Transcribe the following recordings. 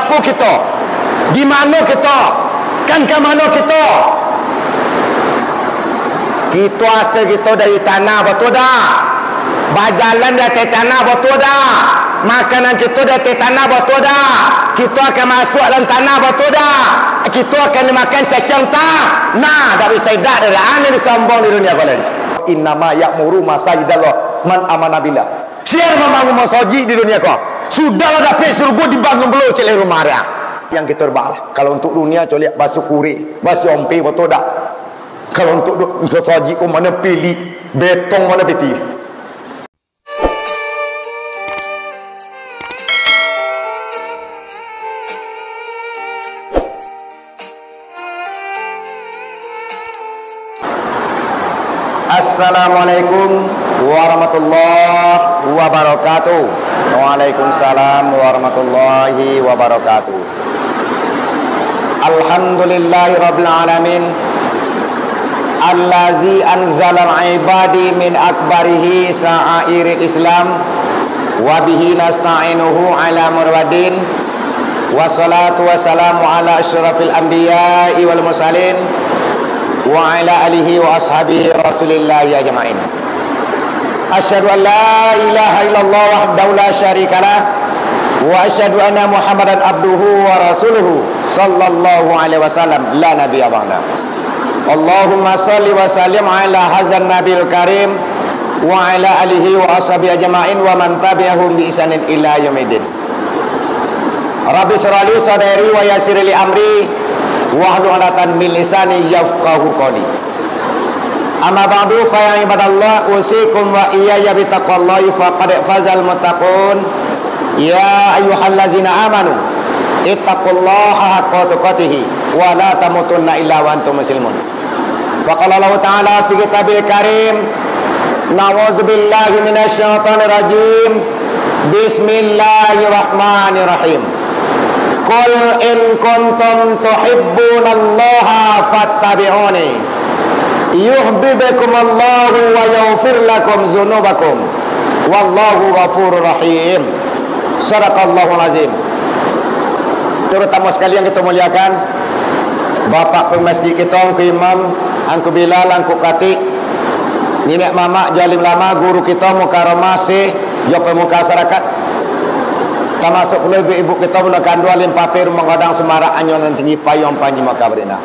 apa kita? Di mana kita? Kan ke mana kita? Kita asal kita dari tanah, betul tak? Berjalan dari tanah, betul tak? Makanan kita dari tanah, betul tak? Kita akan masuk dalam tanah, betul tak? Kita akan makan cacang tak? Nah, dah bisa dak dari aneh disombong di dunia kalian. Innama ya'muru masajidallah man amana billah. Siapa membangun masjid di dunia kau? Sudahlah dapat surga dibangun belum celek rumah dia. Yang kita berbalah. Kalau untuk dunia coliak basuh kuri, basuh ompi, betul tak? Kalau untuk masjid kau mana pilih betong mana peti. Assalamualaikum warahmatullahi wabarakatuh. Waalaikumsalam warahmatullahi wabarakatuh. Alhamdulillahi rabbil alamin, allazi anzala al-ibadi min akbarihi sa'airil islam wa bihi nasta'inuhu ala murwadin. Wassalatu wassalamu ala asyrafil anbiya'i wal mursalin wa ala alihi wa ashabihi rasulillahi ajma'in. Asyhadu an la ilaha illallah wahdahu la syarikalah wa asyhadu anna Muhammadan abduhu wa rasuluhu sallallahu alaihi wasallam la nabiyya ba'da. Allahumma shalli wa sallim ala hadzal nabiyil karim wa ala alihi wa ashabihi ajma'in wa man tabi'ahum bi ihsanin ila yaumil. Rabbi shrah li sadri wa yassir li amri wahlul 'uqdatam min lisani yafqahu qawli. Amma ba'du fa ya ibadallah usikum wa iyaya bi taqwallahi faqad fazal muttaqun. Ya ayyuhallazina amanu ittaqullaha haqqa tuqatih wa la tamutunna illa wa antum muslimun. Faqala Allah ta'ala fi kitabil karim, na'udzubillahi minasyaitonir rajim. Bismillahirrahmanirrahim. Qul in kuntum tuhibbunallaha fattabi'uni yuhibbukumullahu wa yaghfir lakum dzunubakum wallahu ghafurur rahim. Shadaqallahul azim. Terutama sekalian kita muliakan Bapak pemasjid kita, Angku Imam, Angku Bilal, Angku Kati, Nenek Mama, Jalim Lama, guru kita, Mukarramah, Sih, Jope Muka Masyarakat, termasuk pula ibu-ibu kita menekan dua limpapir menggodang semarak anyonan tinggi payung panji maka berina.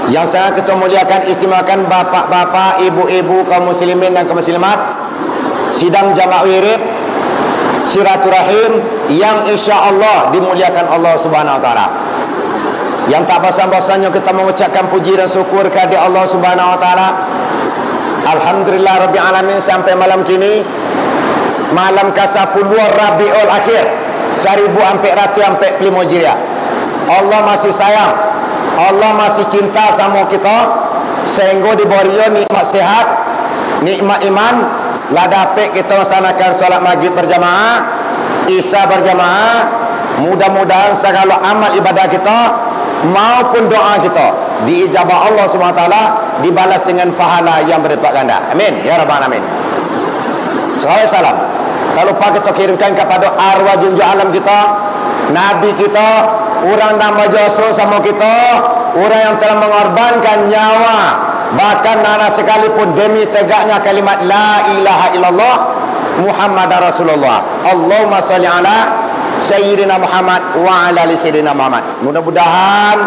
Yang sangat kita muliakan istimewakan bapak-bapak, ibu-ibu, kaum muslimin dan kaum muslimat, sidang jamaah wirid, silaturahim yang insya Allah dimuliakan Allah Subhanahu Wa Taala. Yang tak bosan-bosannya kita mengucapkan puji dan syukur kepada Allah Subhanahu Wa Taala. Alhamdulillah Rabbil Alamin sampai malam kini, malam ke-10 Rabiul Akhir 1445 Hijriah. Allah masih sayang, Allah masih cinta sama kita sehingga diberi nikmat sehat, nikmat iman, lah dapat kita melaksanakan solat maghrib berjamaah, isya berjamaah. Mudah-mudahan segala amal ibadah kita maupun doa kita diijabah Allah SWT, dibalas dengan pahala yang berlipat ganda. Amin ya rabbal alamin. Salam tak lupa kita kirimkan kepada arwah junjung alam kita, Nabi kita, orang nama Joso sama kita, orang yang telah mengorbankan nyawa, bahkan nana sekalipun demi tegaknya kalimat la ilaha illallah Muhammad Rasulullah. Allahumma salli ala Sayyidina Muhammad wa ala ali Sayyidina Muhammad. Mudah-mudahan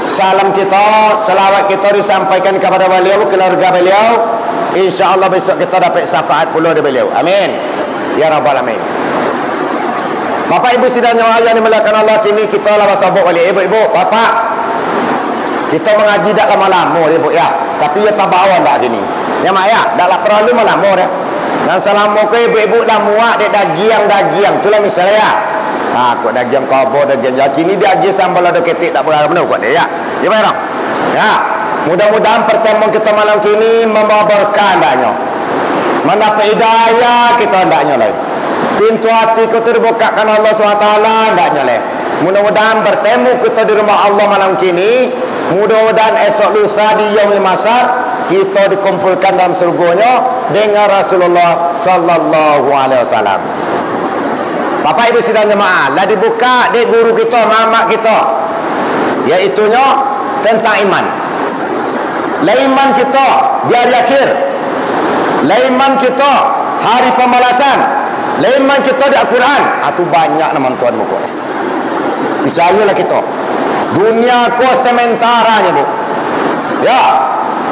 salam kita, selawat kita disampaikan kepada beliau, keluarga beliau. InsyaAllah besok kita dapat syafaat pula dari beliau. Amin ya rabbal alamin. Bapak ibu sidang yang Allah dimuliakan Allah, kini kita lah bersabuk balik. Ibu-ibu, bapak, kita mengaji tak lama-lama ibu ya, tapi ya tabawan tak gini ya mak ya, tak lah perlu lama dah. Dan selama ke ibu-ibu dah muak dek dagiang itulah misalnya ya. Kok dagiang kabur, dagiang jaki ni daging sambal ada ketik tak berapa benar kok dia ya. Ya baik dong. Ya. Mudah-mudahan pertemuan kita malam kini membawa berkah hendaknya. Mendapat hidayah kita hendaknya lagi. Pintu hati kita dibukakan Allah SWT hendaknya lagi. Mudah-mudahan bertemu kita di rumah Allah malam kini. Mudah-mudahan esok lusa di yaumil mahsyar kita dikumpulkan dalam surganya dengan Rasulullah sallallahu alaihi wasallam. Bapak Ibu sidang jemaah, lah dibuka di guru kita, mamak kita, iaitunya tentang iman. Lah iman kita di hari akhir, lah iman kita hari pembalasan, lah iman kita di Al-Quran. Itu banyak nama tuan buku. Percayalah kita, dunia ko sementaranya bu. Ya,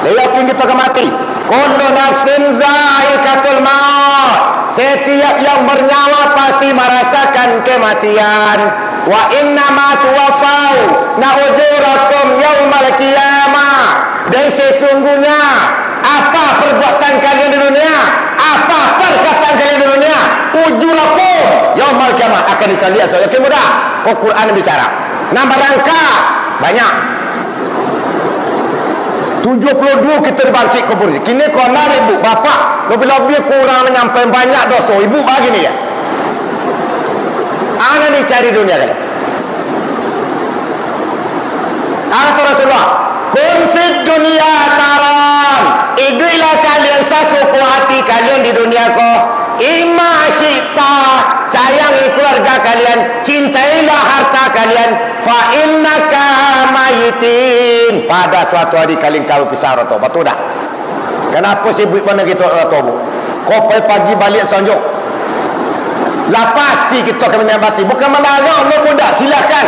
yakin kita akan mati. Kullu nafsin za'iqatul maut. Setiap yang bernyawa pasti merasakan kematian. Wa innama tuwaffau ujurakum yaumal qiyamah. Dan sesungguhnya apa perbuatan kalian di dunia, apa perkataan kalian di dunia, ujurakum yaumal qiyamah akan dicalian. So, yakin mudah. Quran bicara. Nama rangka banyak. 72 kita dibangkit kubur. Kini kau nak ibu bapak lebih-lebih kurang menyampai banyak dosa. Ibu bagi ni ya. Ana dicari dunia kali. Kata Rasulullah, kun fid dunia taram. Hiduplah kalian sesuku hati kalian di dunia ko. Ima syita, sayangi keluarga kalian, cintailah harta kalian. Fa innaka mayitin. Pada suatu hari kalian kalau pisah roto. Betul tak? Kenapa sibuk mana kita roto bu? Kau pagi balik sonjok. Lah pasti kita akan menyambati. Bukan melarang, lo mudah, silakan.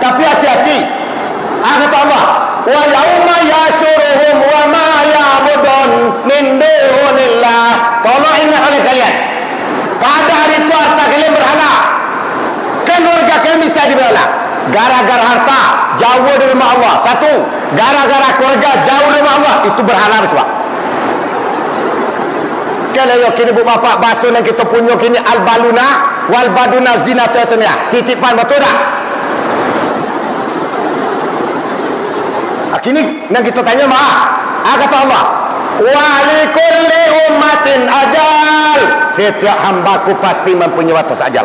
Tapi hati-hati. Kata Allah, wa yauma yasuruhum wa ma ya'budun min dunillah. Tolong ingat oleh kalian, pada hari itu harta kalian berhala, keluarga kalian bisa diberhala. Gara-gara harta jauh dari rumah Allah, satu. Gara-gara keluarga jauh dari rumah Allah, itu berhala sebab. Kalau kini bu bapak basuh yang kita punya kini al-baluna wal baduna zinatnya titipan, betul tak? Kini yang kita tanya kata Allah, wa likulli ummatin ajal. Setiap hambaku pasti mempunyai batas ajal.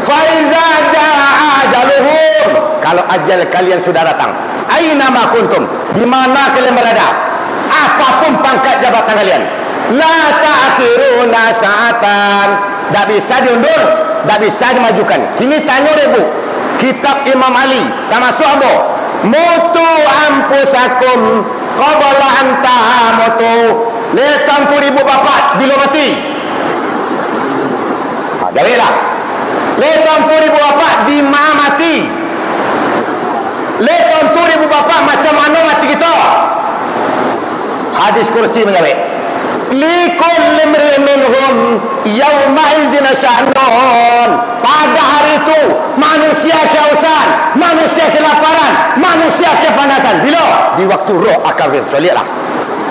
Fa iza jaa ajaluhum, kalau ajal kalian sudah datang, aina ma kuntum, di mana kalian berada, apapun pangkat jabatan kalian, la ta'khiruna sa'atan, tak bisa diundur, tak bisa dimajukan. Kini tanya ibu, kitab Imam Ali termasuk apa? Mutu ampusakum qabla an tamutu. Letam tu ibu bapak bila mati. Jadilah. Letam tu ibu bapak di mana mati. Letam tu ibu bapak macam mana mati kita. Hadis kursi menjawab. Likulli imri'in minhum yawma idzin sya'nun. Pada hari itu manusia kehausan, manusia kelaparan, manusia kepanasan. Bila? Di waktu roh akan bercoliak lah.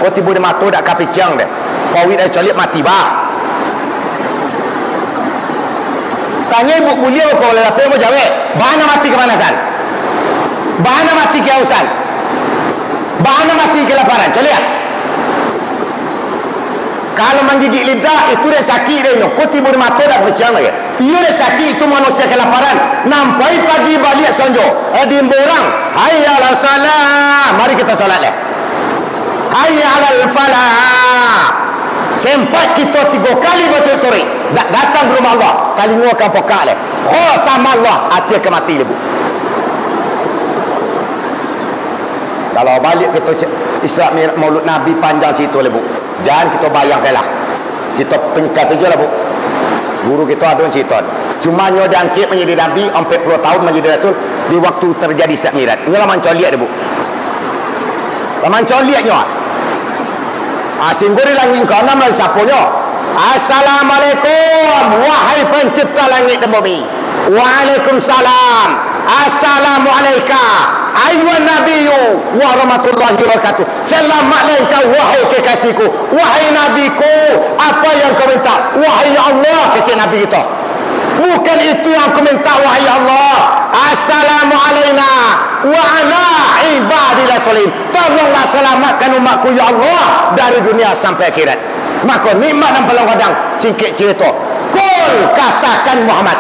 Kau tiba di mata dak kapiciang deh. Kau dah coliak mati bah. Tanya ibu mulia kau boleh apa mau jawab? Bahana mati kepanasan, bahana mati kehausan, bahana mati kelaparan. Coliak. Kalau menggigit lidah itu dah sakit dah. Kau tiba di mata dah berciang lagi. Ia dah sakit, itu manusia kelaparan. Nampai pagi balik sonjo. Dimba orang. Hayya ala salat. Mari kita solat lah. Hayya ala falah. Sempat kita 3 kali betul-betul. Datang ke rumah Allah. Kali ni akan pokak lah. Khotam Allah. Hati akan mati ibu. Kalau balik kita Isra Maulud Nabi panjang cerita lah bu. Jangan kita bayangkanlah. Kita pengkas saja lah bu. Guru kita ada cerita. Cuma nyo diangkit menjadi Nabi 40 tahun menjadi Rasul di waktu terjadi Isra Mi'raj. Ini lah mancoliak dia bu. Mancoliak nyo. Singguri langit kau nama siapanya. Assalamualaikum wahai pencipta langit dan bumi. Waalaikumsalam. Assalamualaikum ayuhan nabiyyu wa rahmatullahi wa barakatuh. Selamat engkau wahai kekasihku, wahai nabiku, apa yang kau minta wahai Allah, kecil nabi kita. Bukan itu yang kau minta wahai Allah. Assalamu alaina wa ala ibadillah salim. Tolonglah selamatkan umatku ya Allah dari dunia sampai akhirat. Maka nikmat dan peluang kadang singkit cerita. Kul katakan Muhammad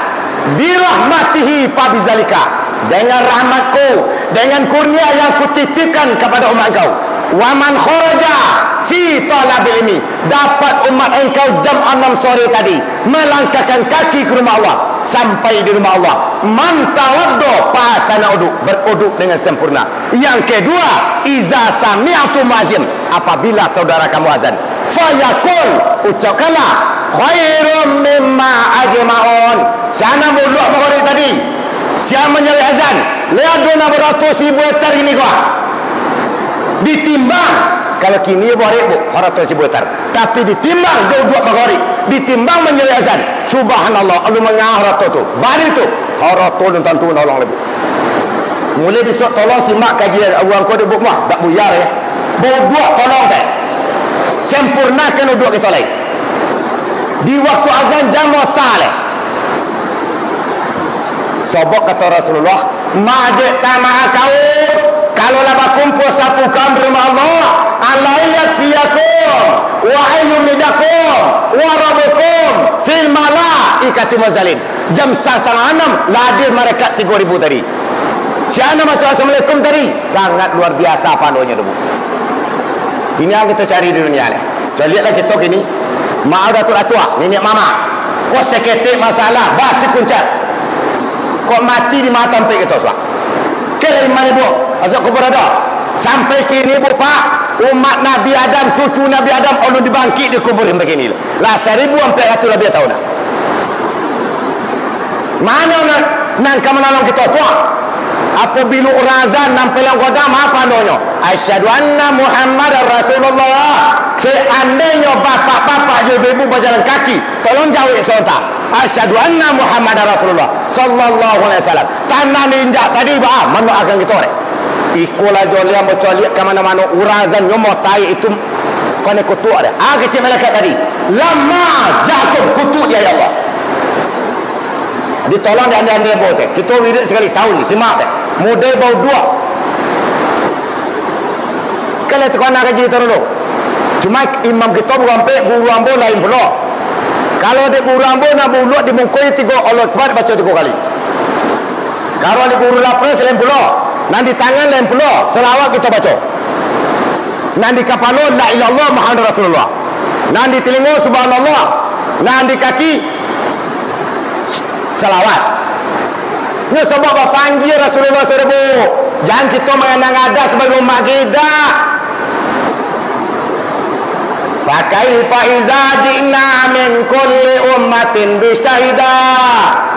birahmatihi fabizalika, dengan rahmatku, dengan kurnia yang kutitipkan kepada umat kau. Wa man kharaja fi talabil ilmi. Dapat umat engkau jam 6 sore tadi melangkahkan kaki ke rumah Allah, sampai di rumah Allah. Man tawaddo pasana uduk, beruduk dengan sempurna. Yang kedua, iza sami'tu muazzin, apabila saudara kamu azan, fayaqul, ucapkanlah khairum mimma ajma'un. Sana muluk maghrib tadi, siapa menyari azan, lihat 200,000 hektar ini kau. Ditimbang, kalau kini boleh 100,000 hektar, tapi ditimbang jauh dua maghrib, ditimbang menyari azan. Subhanallah, Allah mengah rato tu. Baru tu, rato dan tentu nolong lebih. Mulai besok tolong simak kajian orang kau debuk mah, tak buyar ya. Bawa dua tolong tak. Sempurnakan dua kita lain. Di waktu azan jam tak. Sobok kata Rasulullah, majid tama'a kaum, kalau lah berkumpul satu kaum rumah Allah, alaiyat fiyakum wa ayyumidakum wa rabbukum fil malaikati mazalin. Jam 1:30 ladir mereka 3,000 tadi. Siapa macam assalamualaikum tadi, sangat luar biasa panunya tu. Ini yang kita cari di dunia ni. Coba lihatlah kita gini, mak dah tua, nenek mama, kau seketik masalah, basi kuncat, kau mati di mata sampai kita suak. Kelai mana ibu, azab kubur ada. Sampai kini ibu pak, umat Nabi Adam, cucu Nabi Adam, Allah dibangkit di kubur yang begini. Lah 1,000 sampai 100 lebih tahun dah. Mana nak kamu nolong kita tua? Apabila orang azan nampai lang kodam apa nonyo? Asyhadu anna Muhammadar Rasulullah. Seandainya bapak-bapak je ibu berjalan kaki, tolong jawab sebentar. Asyhadu anna Muhammadar Rasulullah sallallahu alaihi wasallam. Tanah ninjak tadi bah, mana akan kita rek? Ikulah jolian bercoliak ke mana-mana urazan nyomo tai itu kone kutu ada. Kecil malaikat tadi. Lama jakum kutu dia ya Allah. Ditolong dia anda bawa teh. Kita wirid sekali setahun ni, simak teh. Muda bau dua. Kalau tu kau nak kaji itu dulu. Cuma imam kita berambil guru ambo lain pula. Kalau dia guru ambo nak bulat dimungkui 3 Allah Akbar baca 3 kali. Kalau dia guru lapis lain pula. Nanti tangan lain pula. Selawat kita baca. Nanti kepala la ilallah Muhammad Rasulullah. Nanti telinga subhanallah. Nanti kaki salawat. Ini sebab panggil Rasulullah SAW. Jangan kita mengenang ada sebagai umat kita. Pakai faiza ji'na min kulli ummatin bistahida.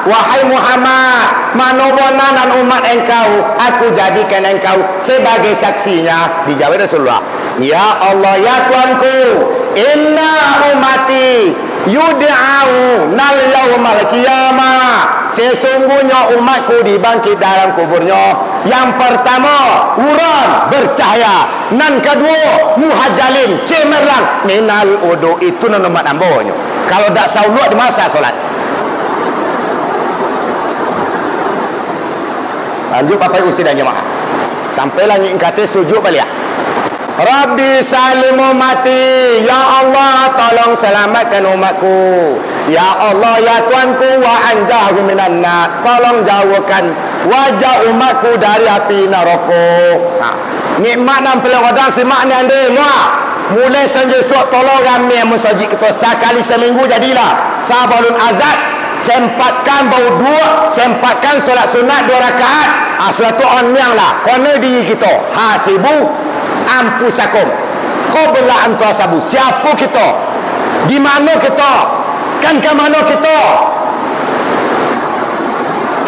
Wahai Muhammad, manobonanan umat engkau, aku jadikan engkau sebagai saksinya. Dijawab Rasulullah, ya Allah ya Tuanku, inna umati yud'au nal yaumal qiyamah. Sesungguhnya umatku dibangkit dalam kuburnya. Yang pertama uran bercahaya, nan kedua muhajjalin cemerlang minal udu. Itu nama nambonya. Kalau tak salat di masa solat. Lanjut Bapak Ibu dan jemaah. Sampailah ni kata sujud balik. Rabbi salim ummati, ya Allah tolong selamatkan umatku. Ya Allah ya Tuanku, wa anjahu minan nar, tolong jauhkan wajah umatku dari api neraka. Nikmat nam pelawatan simak ni anda semua. Mulai sanjay suat tolong ramai masjid kita sekali seminggu jadilah. Sabarun azad, sempatkan bau dua, sempatkan solat sunat 2 rakaat. Solat tu on yang lah. Kena diri kita. Hasibu ampusakum qabla an tuhasabu. Siapa kita? Di mana kita? Kan ke mana kita?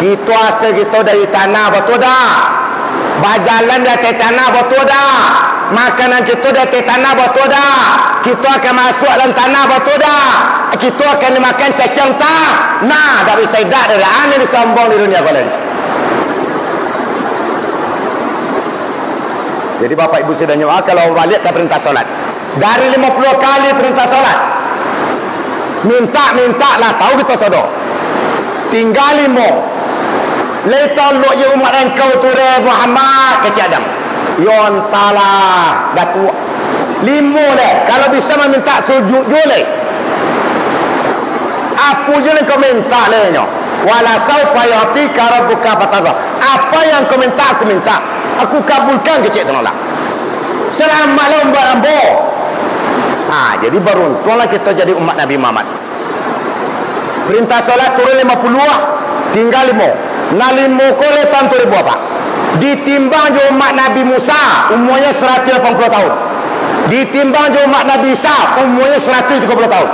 Kita asal kita dari tanah, betul dah? Berjalan dari tanah, betul dah? Makanan kita dari tanah, betul dah? Kita akan masuk dalam tanah, betul dah? Kita akan dimakan cacang tak? Nah, dari sayyidat dari aneh disombong di dunia kalian. Jadi Bapak Ibu sudah nyawa, kalau balik ke perintah solat, dari 50 kali perintah solat, minta lah, tahu kita sodok, tinggal 5. Lepas lu je umat engkau tu Muhammad kecil Adam, yontalah dah tua 5 deh. Kalau bisa meminta sujud joleh, apa je yang kau minta lehnya, wala saufa yu'tika rabbuka fatadha. Apa yang kau minta aku minta, aku kabulkan kecil tolonglah. Selamatlah umat ambo. Jadi beruntunglah kita jadi umat Nabi Muhammad. Perintah solat turun 50 lah, tinggal 5. Nah 5 kali tahun 2000 apa? Ditimbang je umat Nabi Musa, umurnya 180 tahun. Ditimbang je umat Nabi Isa, umurnya 130 tahun.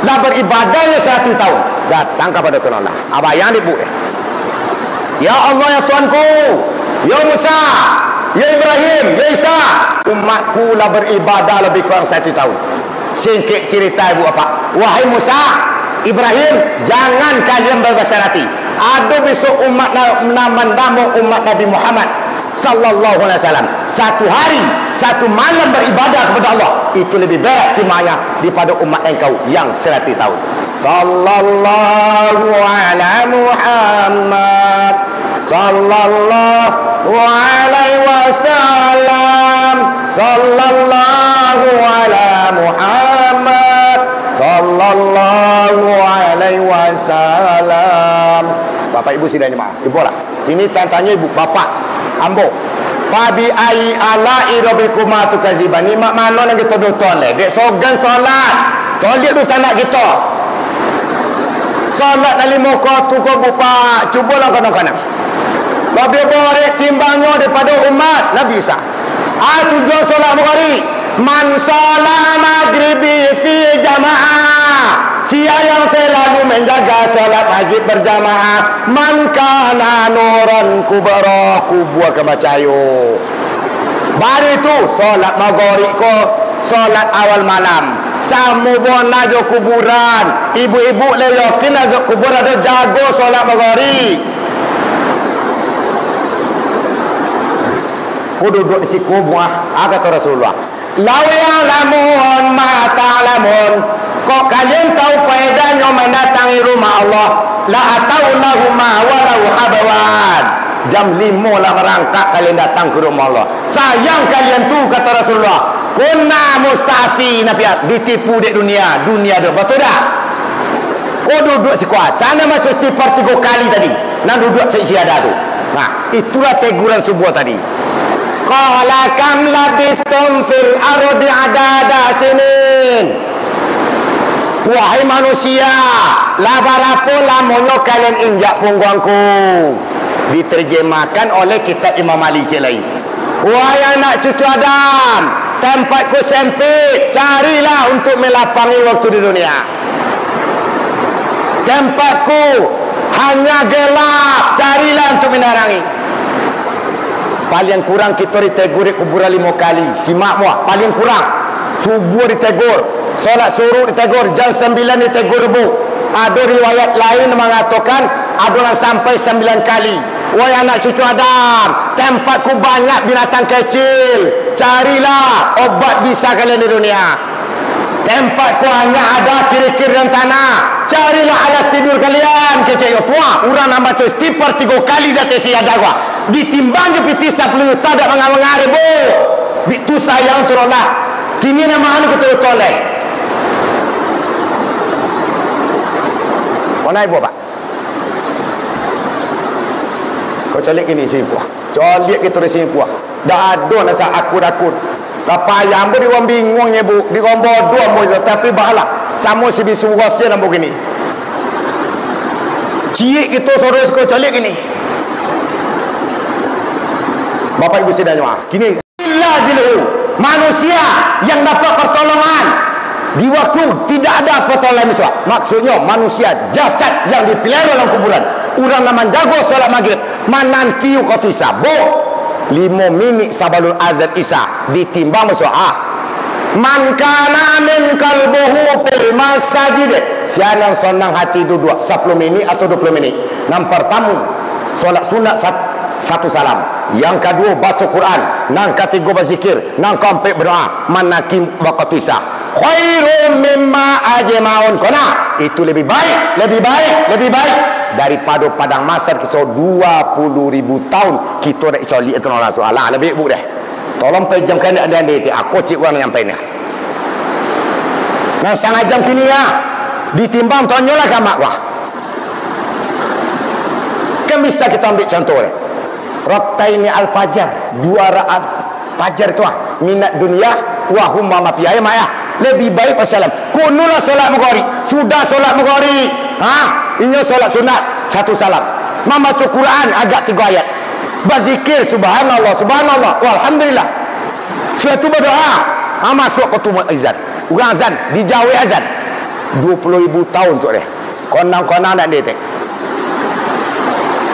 Lah beribadahnya 100 tahun. Datang kepada Tuhan Allah. Abang yang dibu. Ya Allah ya Tuanku, ya Musa, ya Ibrahim, ya Isa, umatku lah beribadah lebih kurang 1 tahun. Singkit cerita ibu apa? Wahai Musa, Ibrahim, jangan kalian berbesar hati. Ada besok umat nama umat Nabi Muhammad sallallahu alaihi wasallam 1 hari 1 malam beribadah kepada Allah, itu lebih baik timanya daripada umat engkau yang 100 tahun. Sallallahu ala Muhammad sallallahu alaihi wasallam sallallahu ala Muhammad sallallahu alaihi wasallam. Bapak ibu sidang jemaah, jempollah. Ini tanya ibu bapak ambo. Fabi ai ala irabikuma tukaziban. Ni mak mana yang kita doton le. Dek sogan solat. Solat tu sanak kita. Solat na 5 waktu ko bupa. Cubalah kadang-kadang. Babi borek timbangnya daripada umat Nabi Isa. Tujuan solat maghrib. Man solat maghribi fi jamaah. Siapa yang selalu menjaga salat maghrib berjamaah, man kana nuran kubara, kubua kebacayo. Baru itu salat maghrib ko, salat awal malam. Samu bona jo kuburan, ibu-ibu le yakin azab kubur ada jago salat maghrib. Ku duduk di si kubur, kata Rasulullah. Lau ya'lamun ma ta'lamun. Kok kalian tahu faedahnya mendatangi rumah Allah, la ataunahuma walau habawan. Jam 5 lah merangkak kalian datang ke rumah Allah. Sayang kalian tu, kata Rasulullah. Kunna mustafi nabiat, ditipu di dunia tu. Betul tak? Kau duduk sekuasa nama macam seperti 3 kali tadi. Nak duduk seisyada tu. Nah, itulah teguran subuh tadi. Qala kam labistum fil ardi adada sinin. Wahai manusia, labarapo lamono kalian injak punggungku. Diterjemahkan oleh kitab Imam Ali lain. Wahai anak cucu Adam, tempatku sempit, carilah untuk melapangi waktu di dunia. Tempatku hanya gelap, carilah untuk menerangi. Paling kurang kita ditegur di kuburan 5 kali. Simak muah, paling kurang. Subuh ditegur, solat suruh ditegur, jam 9 ditegur bu. Ada riwayat lain mengatakan ada sampai 9 kali. Wahai anak cucu Adam, tempatku banyak binatang kecil, carilah obat bisa kalian di dunia. Tempatku hanya ada kiri-kiri dan tanah, carilah alas tidur kalian. Kecil tua, orang nama tu stiper 3 kali dah tesi ada gua. Ditimbang je pitis tak perlu tak ada mengar-mengar bu. Itu sayang turunlah. Kini nama anu kita toleh. Mana ibu pak? Kau colik ini simpuah. Colik kita di simpuah. Dah ada nasa akut-akut. Apa yang boleh orang bingungnya bu. Di orang bodoh boleh. Tapi bahalah. Sama si bisu rahsia dan begini. Cik kita suruh kau colik ini. Bapak ibu sidang jemaah. Kini. Illa ziluhu. Manusia yang dapat pertolongan di waktu tidak ada pertolongan Islam. Maksudnya manusia jasad yang dipelihara dalam kuburan. Orang nama jago solat maghrib menanti waktu Isya. 5 minit sebelum azan Isya ditimbang masuk man kana min qalbuhu fil masjid. Siapa yang senang hati duduk 10 minit atau 20 minit. Yang pertama solat sunat 1 salam. Yang kedua baca Quran. Yang ketiga berzikir. Yang keempat berdoa. Manakim waktu Isya. Khairum mimma ajma'un. Kena itu lebih baik daripada padang masar kisah 20,000 tahun kita nak cari itu Allah Subhanahu lebih bu deh. Tolong pejamkan anda itu. Aku cik orang yang nyampai ni. Nah sangat jam kini ya. Ditimbang tonyolah kamak wah. Kan bisa kita ambil contoh ni. Raktaini al-fajar, 2 rakaat fajar tu minat dunia wa hum ma fi ayma ya. lebih baik wassalam. Kunulah solat maghrib. Sudah solat maghrib. Ini solat sunat 1 salam. Membaca Quran agak 3 ayat. Berzikir subhanallah, subhanallah, walhamdulillah. Setelah itu berdoa. Masuk ke tumut azan. Orang azan, dijauhi azan. 20,000 tahun tu dia. Konang-konang nak detek.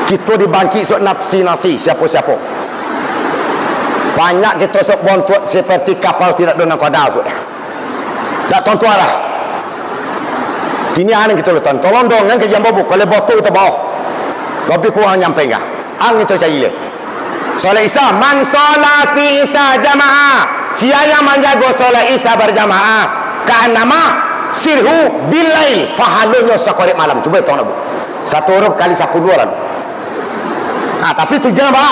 Kita dibangkit sok nafsi-nafsi siapa-siapa. Banyak kita sok bontot seperti kapal tidak ada nakoda sok dah. Tak tuan-tuan lah. Kini hang kita leton. Tolong dong yang ke jam bobok kalau botol kita bawah. Lebih kurang nyampe enggak. Ang itu cari le. Solat Isya, man solat fi Isya jamaah. Siapa menjaga solat Isya berjamaah, ka'annama sirhu bilail, fahalunya sekorek malam. Cuba tolong bu. 1 huruf kali 10 lah. Tapi tujuan apa?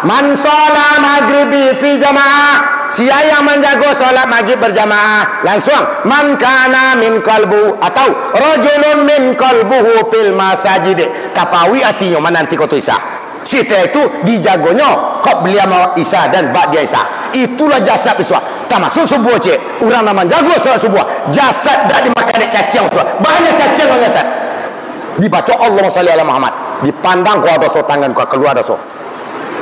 Man solat maghribi fi jamaah. Siapa yang menjaga solat maghrib berjamaah, langsung man kana min qalbu, atau rajulun min qalbuhu fil masajid. Tapawi artinya menanti kotu Isya. Setelah itu dijaganya qabliyah Isya dan ba'da Isya. Itulah jasad Isya. Termasuk subuh cik. Orang nak menjaga solat subuh, jasad dah dimakan cacing subuh. Banyak cacing orang jasad. Dibaca Allahumma salli ala Muhammad. Dipandang kau dosa tangan kau keluar dosa.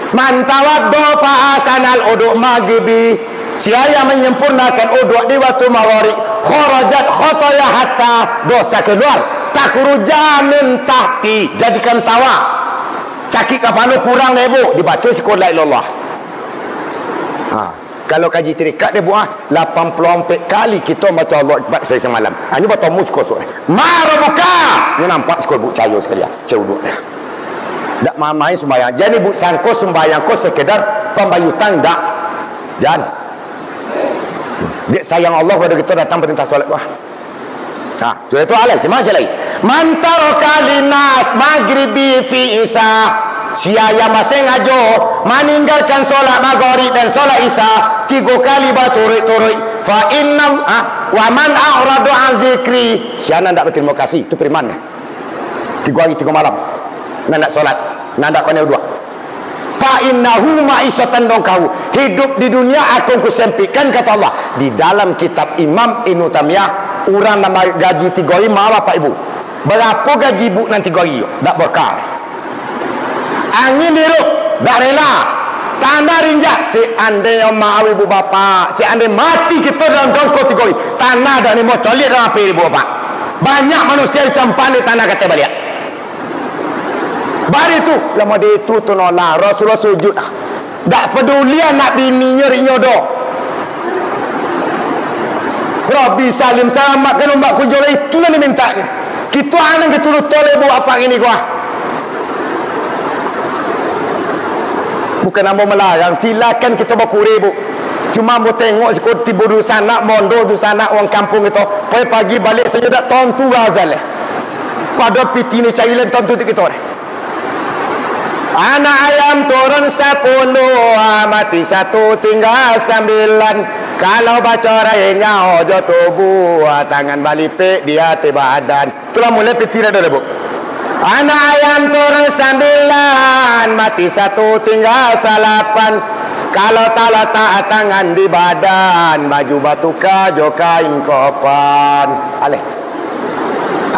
Man tawaddo fa asanal uduk maghribi. Siapa yang menyempurnakan uduk di waktu maghrib, kharajat khataya hatta dosa keluar. Takhruja min tahti. Jadikan tawa. Cakik kepala kurang dah ibu. Dibaca sekolah la ilaha illallah. Kalau kaji tirikat dia buat 84 kali kita baca Allah Akbar semalam. Ini baca muskul suara. Marabuka. Ini nampak sekolah bu cayo sekali ya. Cewduk dah. Tak main sembahyang. Jadi bu sangko sembahyang kau sekedar pembayutan tak. Jangan. Dia sayang Allah pada kita datang perintah solat wah. Sudah itu alai semacam lagi. Mantaro kalinas maghribi fi Isya. Siapa masih ngajo meninggalkan solat maghrib dan solat Isya 3 kali berturut-turut. Fa inna wa man a'radu an zikri. Siapa nak berterima kasih itu beriman. 3 hari 3 malam. Nak solat, nak kau dua. Fa innahu ma'isyatan dongkau. Hidup di dunia akan kusempitkan kata Allah. Di dalam kitab Imam Ibn Taimiyah, orang nama gaji 3 hari mahal Pak Ibu. Berapa gaji ibu nanti 3 hari? Tak berkar. Angin diruk, tak rela. Tanah rinjak. Seandainya mahal ibu bapa, seandainya mati kita dalam jongkok 3 hari, tanah dah ni mau colit dalam api ibu bapa. Banyak manusia yang campan di tanah kata balik. Bari tu lama dia itu tu nolak Rasulullah sujud tak peduli nak bini nyeri-nyodo. Rabbi salim selamat kan umat kujola itulah dia minta kita anak kita lu toleh buat apa ini gua. Bukan nama melarang, silakan kita berkuri bu. Cuma mau tengok sekolah tiba di sana, mondo di sana orang kampung itu pagi balik saja tak tontu razal pada piti ni cailan tontu kita ni. Anak ayam turun 10, mati 1 tinggal 9. Kalau baca rainya ojo tubuh, tangan balipik dia tiba badan. Itulah mulai piti dah bu. Anak ayam turun 9, mati 1 tinggal 8. Kalau tak letak tangan di badan, baju batuka jo kain kopan. Aleh.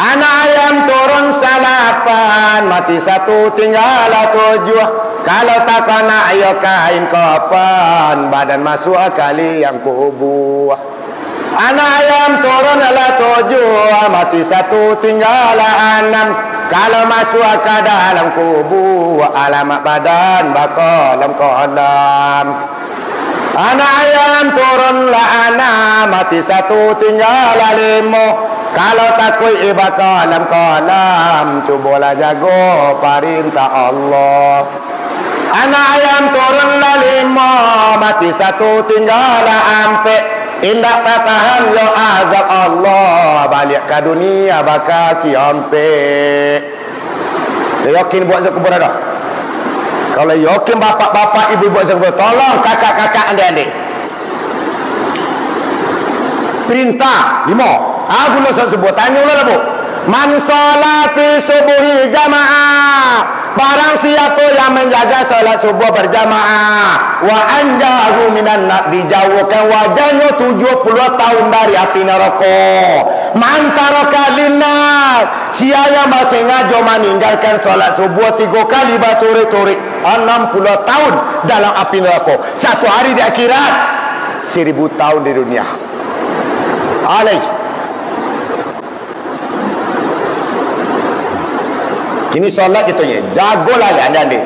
Anak ayam turun 8, mati 1 tinggal 7. Kalau tak kena ayo kain kopan, badan masuk kali yang kubur. Anak ayam turun 7, mati 1 tinggal 6. Kalau masuk ke dalam kubur, alamat badan bakal dalam kolam. Anak ayam turun 6, mati 1 tinggal 5. Kalau takut ibakal dalam kolam, cubalah jaga perintah Allah. Anak ayam turun 5, mati 1 tinggal 4. Indak tak tahan yo azab Allah, balik ke dunia bakal kiamat. Dia yakin buat zakubur dah. Kalau yakin bapak-bapak ibu buat zakubur, tolong kakak-kakak adik-adik. Perintah 5. Guna sebut tanya lah bu. Man salat fi subuhi jamaah. Barang siapa yang menjaga solat subuh berjamaah wa anjahu minan nar, dijauhkan wajahnya 70 tahun dari api neraka. Mantara kalinar, siapa masih ngajo meninggalkan solat subuh 3 kali baturi-turi 60 tahun dalam api neraka. Satu hari di akhirat 1000 tahun di dunia. Alaih. Kini solat kita ni, jagolah anda ni.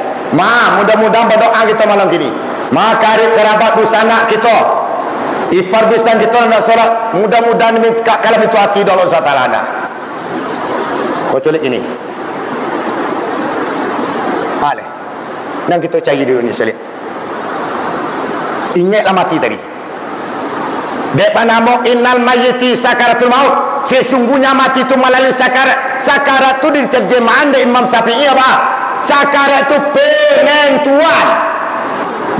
Mudah-mudahan berdoa kita malam kini. Karib kerabat sanak kita, ipar bisan kita nak solat, mudah-mudahan minta kalau itu hati Allah SWT ada. Kau culik ini. Aleh. Dan kita cari dulu ni culik. Ingatlah mati tadi. Depan nama innal mayyiti sakaratul maut. Sesungguhnya mati itu melalui sakarat. Sakarat itu diterjemahan dari Imam Syafi'i apa? Sakarat itu penentuan.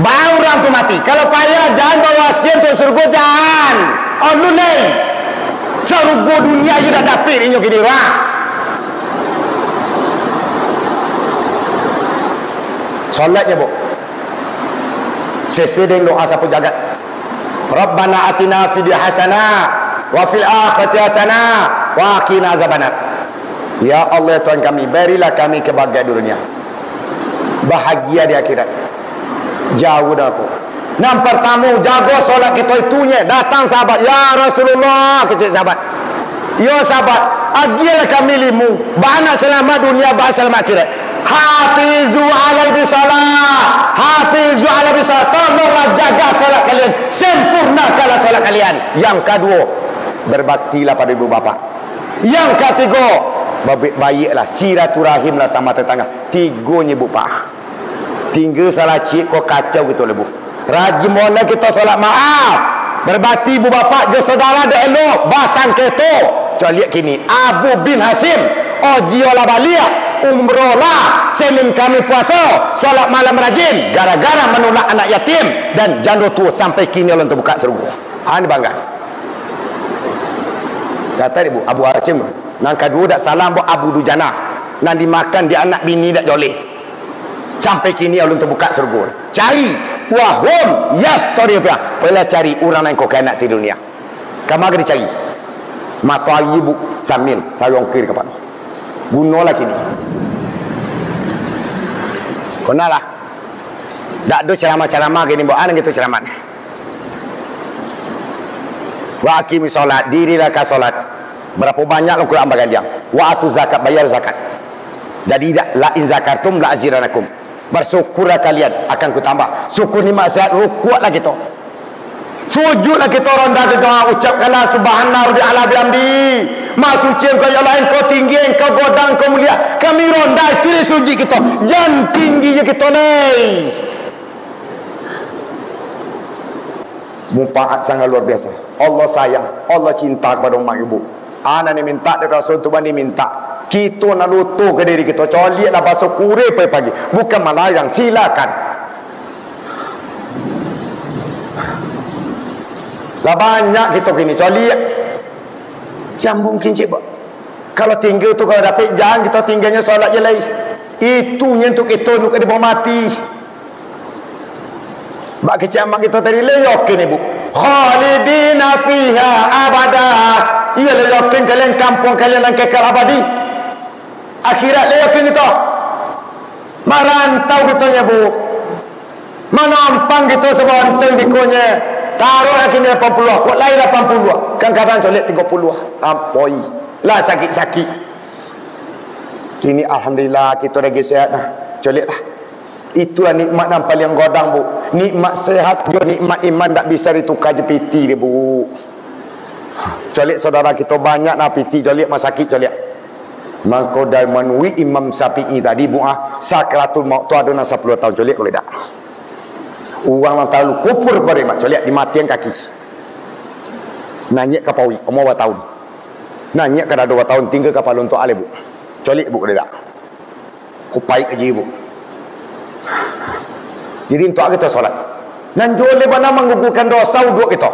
Baru orang tu mati. Kalau payah jangan bawa sian tu surga jangan. Oh nulai. Surga dunia je dah dapat ini kini wah. Solatnya bu. Sesuai dengan doa sapu jagat. Rabbana atina fid hasanah wa fil akhirati hasanah wa qina azabannar. Ya Allah Tuhan kami, berilah kami kebahagiaan dunia, bahagia di akhirat. Jauh dah aku. Yang pertama jaga solat kita itunya. Datang sahabat, ya Rasulullah, kecil sahabat. Ya sahabat, agilah kami limu, bana selamat dunia, bah selamat akhirat. Hafizu ala bisalah, hafizu ala bisalah. Tolonglah jaga solat kalian, sempurnakanlah solat kalian. Yang kedua, berbaktilah pada ibu bapa. Yang ketiga, baiklah silaturahimlah sama tetangga. Tiganya bu pak. Tinggal salah cik kau kacau gitu lebu. Rajin mana kita solat maaf. Berbakti ibu bapa, jo saudara dah elok, basang keto. Coba lihat kini, Abu bin Hasim, Ojiola Balia, umrohlah Senin kami puasa, solat malam rajin, gara-gara menolak anak yatim dan janda tua sampai kini Allah terbuka surga. Ini bangga. Kata ibu Abu Hasim, nang kedua dak salam buat Abu Dujana, nang dimakan di anak bini dak joleh. Sampai kini Allah terbuka surga. Cari wahum yastori apa? Pela cari orang yang kau kena di dunia. Kamu akan dicari. Mata ibu samin sayong kiri kepala. Gunalah kini. Gunalah. Tak ada ceramah-ceramah gini buat anak gitu ceramah. Wa aqimi solat, dirilah ka solat. Berapa banyak lu Quran bagian dia. Wa atu zakat, bayar zakat. Jadi la in zakartum la aziranakum. Bersyukurlah kalian, akan ku tambah. Syukur nikmat sehat, rukuklah kita. Sujudlah kita, ronda kita, ucapkanlah subhanallah rabbil ala bihamdi. Maha suci engkau ya Allah, engkau tinggi, engkau godang, engkau mulia. Kami ronda itu suci kita. Jangan tingginya kita ni. Mumpaat sangat luar biasa. Allah sayang, Allah cinta kepada umat ibu. Anak ni minta dari Rasul Tuhan ni minta. Kita nak lutuh ke diri kita. Lihatlah basuh kurir pagi-pagi. Bukan melarang, silakan. Lah banyak kita gini. Lihat. Jangan mungkin cik. Kalau tinggal tu kalau dapat jangan kita tinggalnya solat je lagi. Itunya untuk kita untuk di bawah mati. Bak kecil amak kita tadi leyokin ibu. Khalidina fiha abada. Ia leyokin kalian kampung kalian yang kekal abadi. Akhirat leyokin kita. Marantau kita nya bu. Menampang kita sebonten sikonya. Taruh lagi ni 80. Kok lain 80. Kan kapan solat 30. Ampoi. Lah sakit-sakit. Kini alhamdulillah kita lagi sehat dah. Solat lah. Itulah nikmat yang paling godang bu. Nikmat sehat juga nikmat iman tak bisa ditukar je piti dia bu. Colik saudara kita banyak nak piti colik masakit colik. Maka dari menui Imam Syafi'i tadi bu sakratul maut tu ada 10 tahun colik boleh tak? Orang yang terlalu kufur pada iman colik dimatikan kaki. Nanya ke pawi umur berapa tahun? Nanya ke dah 2 tahun tinggal kapal untuk alih bu. Colik bu boleh tak? Kupai kerja bu. Jadi untuk kita solat. Dan joleh mana menggugurkan dosa uduk kita.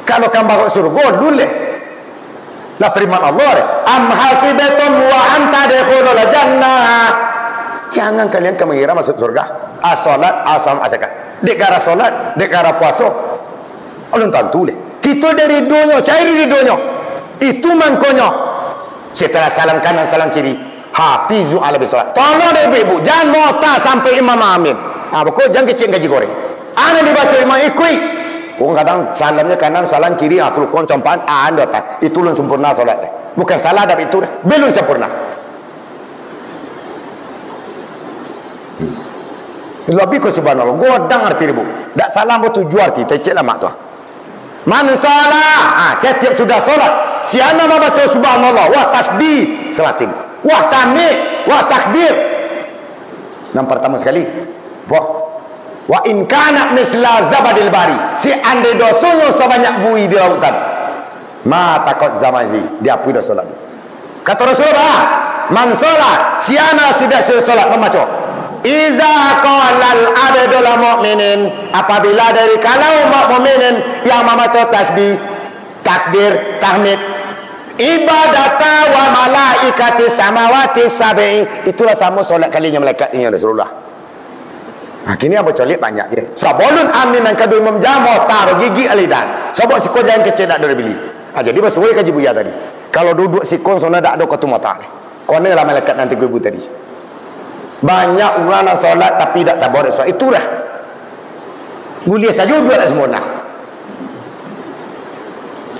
Kalau kan baru surga, luleh. Lah firman Allah, am hasibatum wa anta dakhulul jannah. jangan kalian mengira masuk surga. As-salat, asam, asakat. Dek gara solat, dek gara puasa. Ulun tentu leh. Kita dari dunia, cair di dunia. Itu mangkonya. Setelah salam kanan, salam kiri. Hafizu ala bisolat. Tolong deh ibu, jangan mota sampai imam amin. Pokok jangan kecil gaji goreng. Ana dibaca imam ikui. Kadang salamnya kanan, salam kiri. Terus koncompaan, anda tak. Itu ulun sempurna solat. Bukan salah tapi itu belum sempurna. Lebih ke subhanallah. Godang arti ribu. Tak salam bertujuh arti. Tercik lah mak tu. Man salah. Setiap sudah solat. Siana baca subhanallah. Wah tasbih. Selasin. Wah tahmid. Wah takbir. Yang pertama sekali. Wa in kana misla zabadil bari. Si ande dosonya sebanyak bui di lautan. Ma takut zaman ini. Dia pun dah solat. Kata Rasulullah. Man salat. Siana tidak solat membaca. Iza qalal abdul mu'minin, apabila dari kalau mukminin yang membaca tasbih, takbir, tahmid, ibadata wa malaikati samawati sab'i, itulah sama solat kalinya malaikat ini Rasulullah. Kini yang bercolik banyak je. Sebelum amin dan kedua imam jamu taruh gigi alidan. Sebab sikon jangan kecil nak beli. Jadi bersuai kaji buya tadi. Kalau duduk sikon sana tak ada ketemu tak. Kone lah malaikat nanti gue ibu tadi. Banyak orang nak solat tapi tak tabar solat. Itulah mulia saja dua tak sempurna.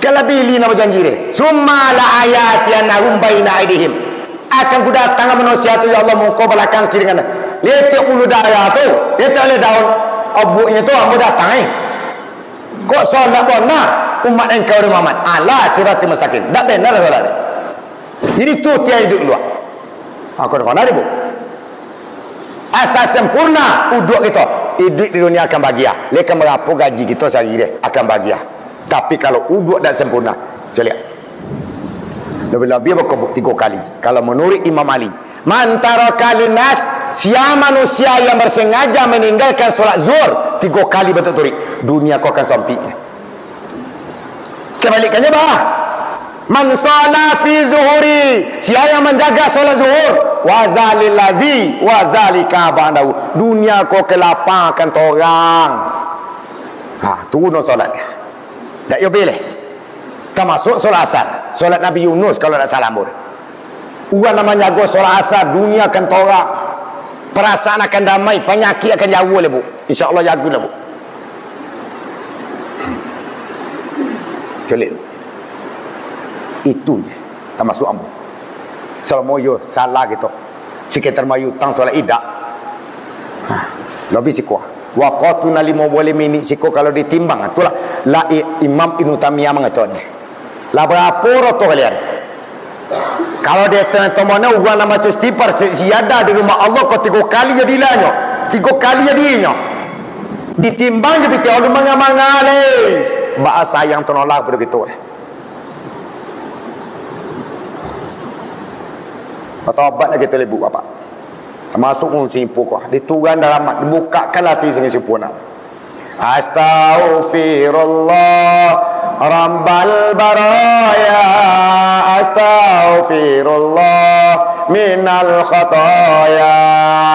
Kalau bili nama janji dia summa la ayat yang nahum baina aidihim, akan ku datang manusia tu ya Allah muka belakang kiri kanan. Lihat ulu daya tu, lihat oleh daun abuknya tu amu datang kok solat bona umat engkau Muhammad ala siratal mustaqim. Tak benar solat ni. Jadi tu tiada hidup luar. Aku dah mana ibu? Asas sempurna uduk kita hidup di dunia akan bahagia. Lekan berapa gaji kita sehari dia akan bahagia. Tapi kalau uduk tak sempurna, celiak lebih-lebih berkebuk 3 kali. Kalau menurut Imam Ali, mantara kalinas, siapa manusia yang bersengaja meninggalkan solat zuhur 3 kali betul-betul dunia kau akan sempit. Kebalikannya bah, man shala fi zuhuri, siapa yang menjaga solat zuhur, wa zalil lazi wa zalika ba'dahu, dunia kau kelapakan orang. Tu no solat tak yo pilih. Termasuk solat asar, solat Nabi Yunus kalau tak salah mur. Orang namanya jaga solat asar, dunia akan torak, perasaan akan damai, penyakit akan jauh lah bu. InsyaAllah jaga lah bu. Celik itu termasuk ambu. Kalau mau yo salah gitu sekitar mayu tang solat idak lebih sikuah waqatu na 5 minit siko kalau ditimbang itulah la Imam Ibnu Taimiyah mengaton lah berapa roto kalian kalau dia teman-temannya orang nama istighfar siada di rumah Allah kau 3 kali jadilahnya 3 kali jadinya ditimbang jadi Allah mangale bahasa yang ternolak begitu. Taubat lagi tu ibu bapa. Masuk simpu kau. Ditugan dalam mat, dibukakan hati sini sempurna. Astaghfirullah Rabbal baraya, astaghfirullah minal khataya,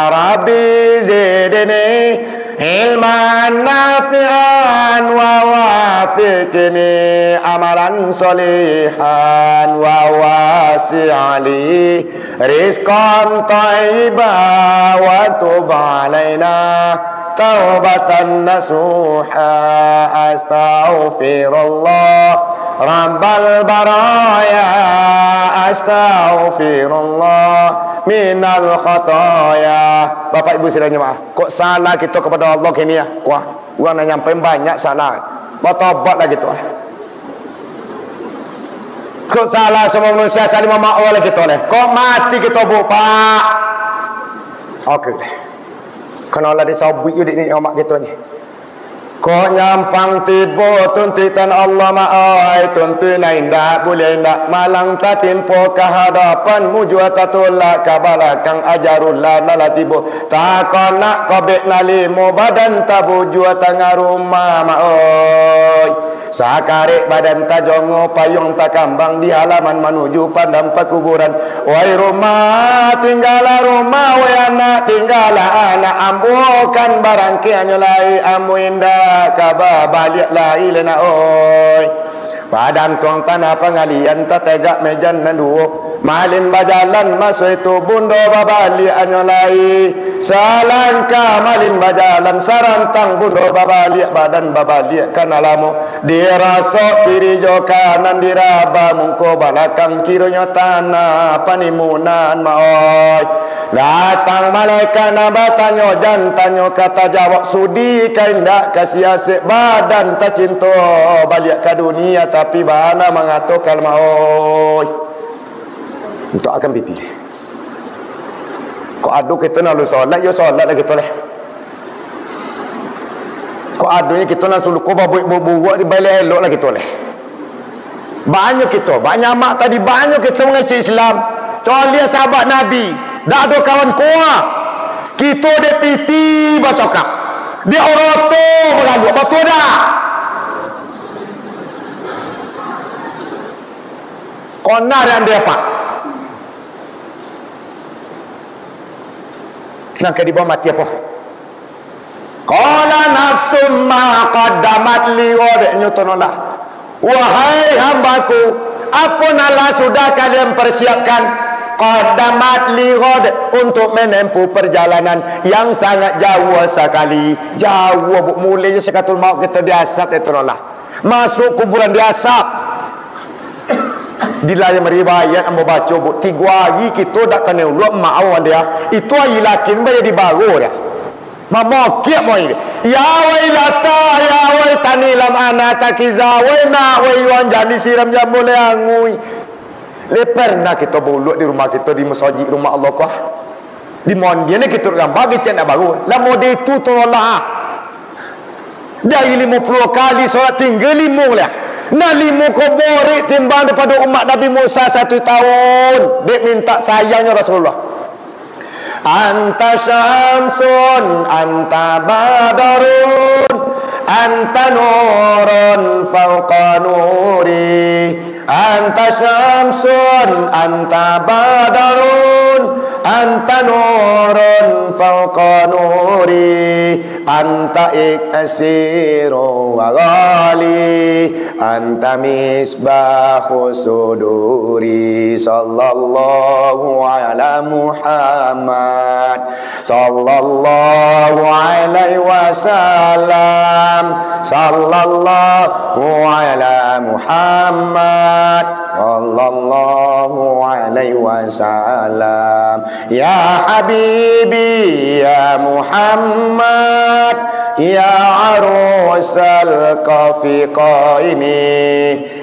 Rabbi zidni ilman nafi'an wa wafiqni amalan salihan wa wasi'ali rizqan tayyiban wa tub alaina taubatan nasuha. Astaghfirullah Rabbal baraya, astaghfirullah minal khataya. Bapak ibu sidang jemaah, kok salah kita kepada Allah kini ya? Kuah, orang nak nyampai banyak salah. Bertobat lah gitu. Kok salah semua manusia saling memaafkan kita oleh. Kok mati kita bu pak? Okey. Kenapa disabui di ni omak kita ni? Kok nyampang tiba tuntutan Allah ma'ai tuntuna indah boleh indah malang tatimpo kehadapan mujuatatullah kabalakang ajarullah nalatibo takon nak kobek nalimo badan tabu jua tengah rumah ma'ai Sakarik badan ta jongo payung ta kambang di halaman menuju padam pekuburan. Wahai rumah tinggallah rumah, wahai anak tinggallah anak, ambukan barangki anyolai amu indah kaba balik lai lena oi. Padam tuang tanah pengalian tak tegak mejan nanduo malin bajalan masuk itu bundo babali anyolai salangka malin bajalan sarantang bundo babali badan babali kanalamu dirasok kiri jo kanan diraba mungko balakang kironya tanah panimunan maoi. Datang malaikat nabatanyo jantanyo kata jawab sudi kaindak kasih asik badan tak cinta balik ke dunia tapi bana mengatukal maoi untuk akan biti. Kau adu kita nak lu solat yo solat lagi toleh. Kau adunya kita nak suluh kau buat di balik elok lagi toleh. Banyak kita, banyak mak tadi banyak kita mengaji Islam. Colia sahabat Nabi. Dah ada kawan kuat. Kita dia piti bacokak. Dia orang tu berlagu. Betul dah. Konar yang dia pak. Nak di bawah mati apa? Qala nafsum ma qaddamat li wad'nya tonolah. Wahai hambaku, apa nala sudah kalian persiapkan? Qadamat li ghad, untuk menempuh perjalanan yang sangat jauh sekali. Jauh bu mulanya sekatul maut kita diasap itu lah. Masuk kuburan diasap. Di lain riwayat ambo baca bu 3 hari kita dak kena uluk mak dia. Itu ai lakin bayar di baru dia. Mama kiak moi. Ya wailata ya waitani lam ana takiza waina wa yuan jadi siram jambu le angui. Pernah kita bulut di rumah kita di masjid rumah Allah kah? Di mondia ni kita orang bagi cina baru. Lama dia itu tolak. Dari 50 kali solat tinggal 5 lah. Nah 5 koborik timbang daripada umat Nabi Musa 1 tahun. Dia minta sayangnya Rasulullah. Anta syamsun, anta badarun, anta nurun fauqa nuri. Anta syamsun, anta badarun, anta nurun fauqa nuri, anta iksiru wa ghali, anta misbahu suduri. Sallallahu ala Muhammad, sallallahu alaihi wasallam, sallallahu ala Muhammad, sallallahu alaihi wasallam. Ya habibi ya Muhammad, ya arusal qafiqaini,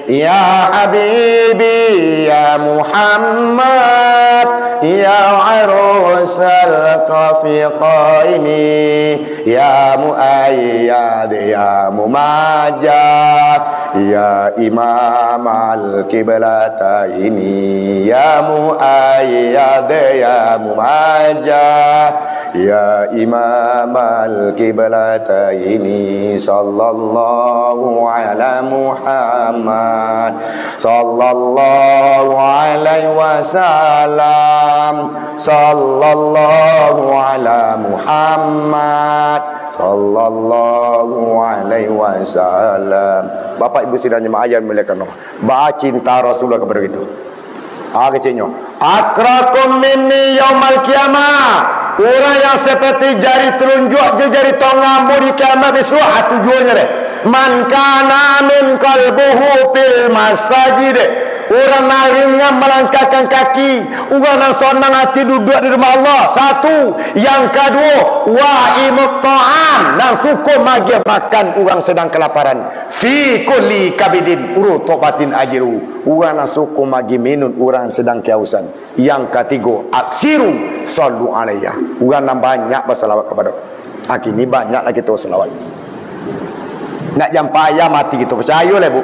ya habibi ya Muhammad, ya arusal qafiqaini, ya muayyad ya mumajjah, ya imam al-qiblataini, ya muayyad ya mumajjah, ya imam al-qiblataini. Sallallahu ala Muhammad, sallallahu alaihi wasallam, sallallahu ala Muhammad, sallallahu alaihi wasallam. Bapak ibu sidang jemaah yang dimuliakan Allah, bah cinta Rasulullah kepada kita. Kecilnya akrakum minni yaumal qiyamah. Orang yang seperti jari telunjuk je jari tongam di kiamat besok tujuannya deh. Man kana min qalbuhu fil masajid. Orang naringnya melangkahkan kaki, orang yang sonang hati duduk di rumah Allah. 1. Yang kedua, wa imut'am, dan suku magi makan orang sedang kelaparan. Fi kulli kabidin urutobatin ajiru, orang yang suku magi minum orang sedang kehausan. Yang ketiga, aksiru sallu alaiya, orang yang banyak berselawat kepada. Kini banyak lagi tu selawat. Nak jam payah mati gitu, percaya lah bu.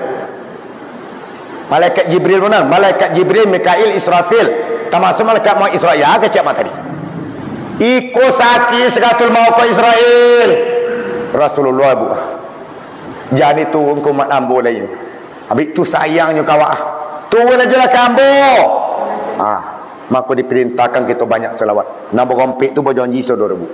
Malaikat Jibril mana? Malaikat Jibril, Mikail, Israfil, termasuk malaikat mau Israel ke cak tadi. Iko sakit sekatul mau ke Israel. Rasulullah bu. Jadi turun ke umat ambo lain. Habis tu sayangnya kawan. Turun aja lah ke ambo. Maka diperintahkan kita banyak selawat. Nak berompik tu berjanji saudara bu.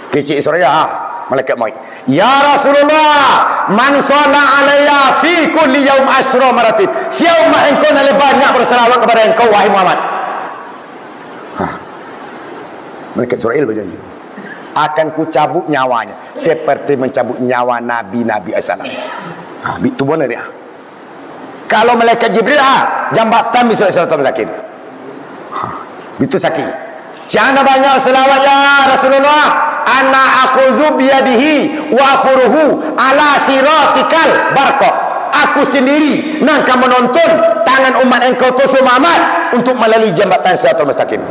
Kecik Israel malaikat mai. Ya Rasulullah, man salla alayya fi kulli yaum asra maratin. Siapa umat engkau nak banyak berselawat kepada engkau wahai Muhammad. Malaikat Israel berjanji. Akan ku cabut nyawanya seperti mencabut nyawa nabi-nabi assalam. Itu benar dia. Kalau malaikat Jibril jambatan bisa suratul masakin. Itu sakit. Siapa banyak selawat ya Rasulullah, ana aquzu biyadihi wa akhuruhu ala siratikal barqa. Aku sendiri nak menonton tangan umat engkau tu Muhammad untuk melalui jambatan siratul mustaqim.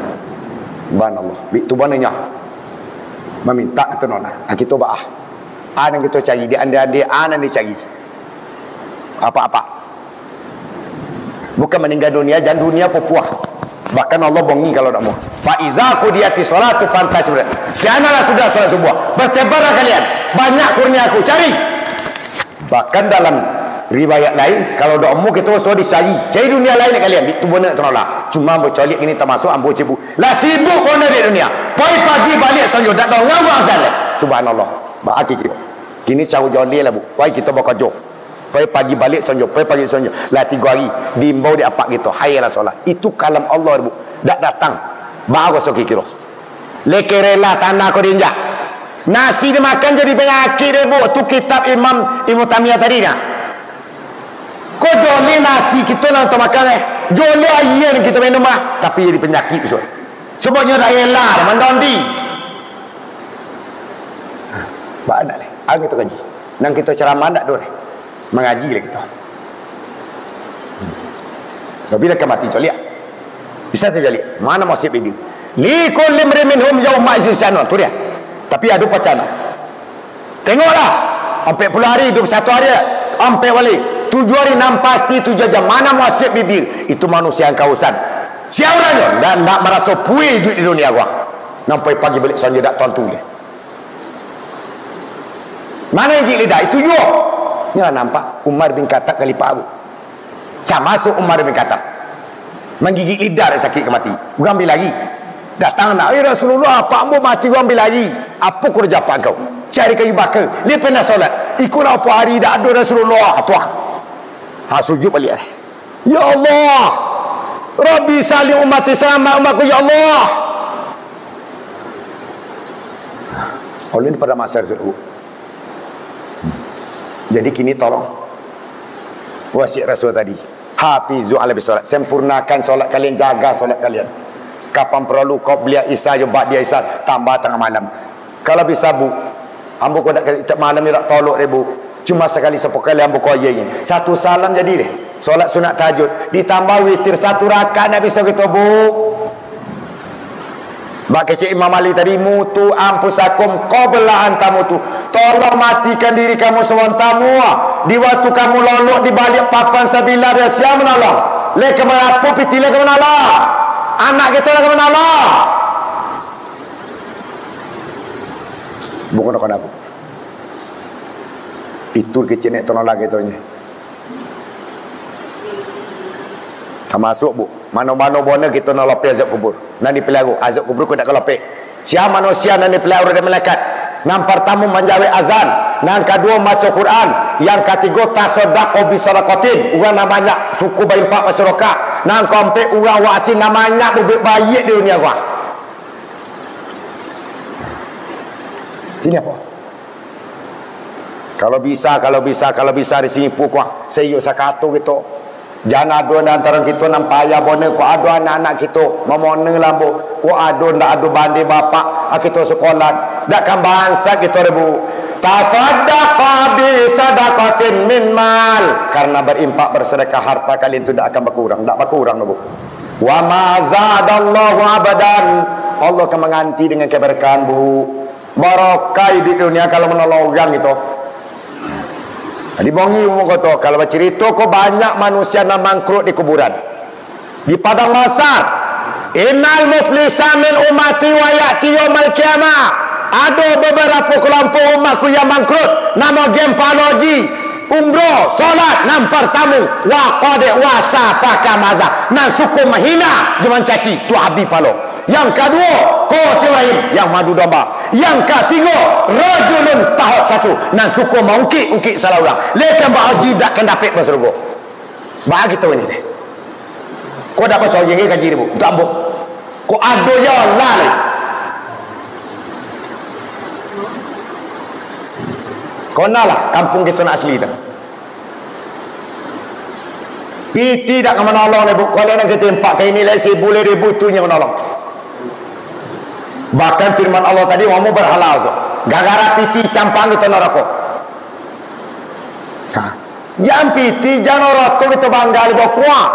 Subhanallah. Itu bananya. Meminta kita nolak. Kita baah. Ana kita cari di anda-anda ana dicari. Apa-apa. Bukan meninggal dunia, jangan dunia popuah. Bahkan Allah bongi kalau tak mau. Fa iza qudiyati sholatu fantasibun. Sianalah sudah salat subuh. Bertebarlah kalian. Banyak kurnia aku cari. Bahkan dalam riwayat lain kalau dak mau kita suruh dicari. Cari dunia lain kalian. Itu benar tolak. Cuma bercolik ini termasuk ambo cibu. Lah sibuk pun di dunia. Pagi balik sanjo dak tahu ngau azan. Subhanallah. Baaki kita. Kini cara jolih lah bu. Wai kita bakal pagi balik sonjo, pagi sonjo. Lah 3 hari diimbau di apak gitu. Hayalah solat. Itu kalam Allah bu. Dak datang. Baru sok kira. Lekerela tanah kau diinjak. Nasi dimakan jadi penyakit bu. Tu kitab Imam Ibnu Taimiyah tadi nah. Kau joli nasi kita nak makan joli air kita minum tapi jadi penyakit so. Sebabnya dak elah mandondi. Baada le. Kita kaji. Nang kita ceramah ndak dore. Mengaji lah kita. Bila kemati joliak. Bisa terjadi. Mana masih bibi? Li kulli imrin minhum yawma idzin sya'nun. Tu dia. Tapi ada pacana. Tengoklah. Sampai 10 hari, 21 hari, sampai wali. 7 hari 6 pasti 7 jam. Mana masih bibi? Itu manusia yang kausan. Siapa orangnya? Dan nak merasa puih duit di dunia gua. Nampai pagi balik sanjay dak tuan tu dia. Mana yang gigit lidah? Itu juga. Inilah nampak Umar bin Khattab khalifah Abu. Sama masuk Umar bin Khattab. Menggigit lidah dia sakit ke mati. Gua ambil lagi. Datang nak, Rasulullah, apa ambo mati gua ambil lagi. Apa kerja apa kau? Cari kayu bakar. Dia pernah solat. Ikutlah apa hari dah ada Rasulullah. Tuah. Sujud balik. Ya Allah. Rabbi salim umati selamat umatku ya Allah. Oleh pada masa Rasulullah. Jadi kini tolong wasiat Rasul tadi, hafizu ala bisolat, sempurnakan solat kalian, jaga solat kalian. Kapan perlu kau belia isya je ba'da isya, tambah tengah malam. Kalau bisa bu, ambo kau tak malam ni tak tolok deh bu. Cuma sekali sepukali ambo kau ayahnya. Satu salam jadi deh. Solat sunat tahajud ditambah witir 1 rakaat nak bisa kita bu. Bak kecik Imam Ali tadi, mutu ampusakum qabla an tamutu. Tolong matikan diri kamu sewantamu. Di waktu kamu lolok di balik papan sabila dia siapa menolong? Le ke mana apa pitile ke mana Allah? Anak kita ke mana Allah? Bukan aku. Itu kecik nek tolong lagi tonya. Termasuk bu, mana-mana bona kita nak lapis azab kubur. Nak dipelihara azab kubur kau nak lapis. Siapa manusia nak dipelihara oleh malaikat? Yang pertama menjawab azan, yang kedua baca Quran, yang ketiga tasaddaqu bi sadaqatin. Orang namanya suku bayi 4 masyarakat. Yang keempat orang wasi namanya bubik bayi di dunia gua. Ini apa? Kalau bisa di sini pukul saya sakato gitu. Jangan ada antara kita nampak ayah bona, ko ada anak-anak kita memone lambo, ko ada ndak ada bandi bapak kita sekolah, dakkan bangsa kita rebu. Tasaddaqa bi sadaqatin min mal, karena berimpak bersedekah harta kalian itu tidak akan berkurang, Bu. Wa ma zadallahu abadan, Allah akan mengganti dengan keberkahan Bu. Barokah di dunia kalau menolong orang itu. Dibongi umum kata, kalau bercerita kau banyak manusia yang mangkrut di kuburan, di padang mahsyar. Innal muflisa min ummati wa ya'ti yaumal qiyamah ada beberapa kelompok umatku yang bangkrut. Nama game paloji, umroh, solat, nampar tamu, waqade, wasa, pakamaza, nan suku mahina, jangan caci, tu habis palo. Yang kedua, qati rahim, yang madu domba. Yang ketiga, rajulun tahot sasu, nan suku mengungkit salah orang. Lekan ba'aji tak kan dapat bersurga. Bagi tahu ini deh. Kau dapat cakap yang ini kaji ribu, tak ambuk. Kau ada ya lalai. Kau nalah kampung kita nak asli tu. Piti tak menolong ni bu. Kalau nak kita empat kali nilai 1,000 tu yang menolong. Bahkan firman Allah tadi, wamu berhalal so. Gara-gara piti campang kita neraka. Jangan piti, jangan rokok kita bangga di bawah.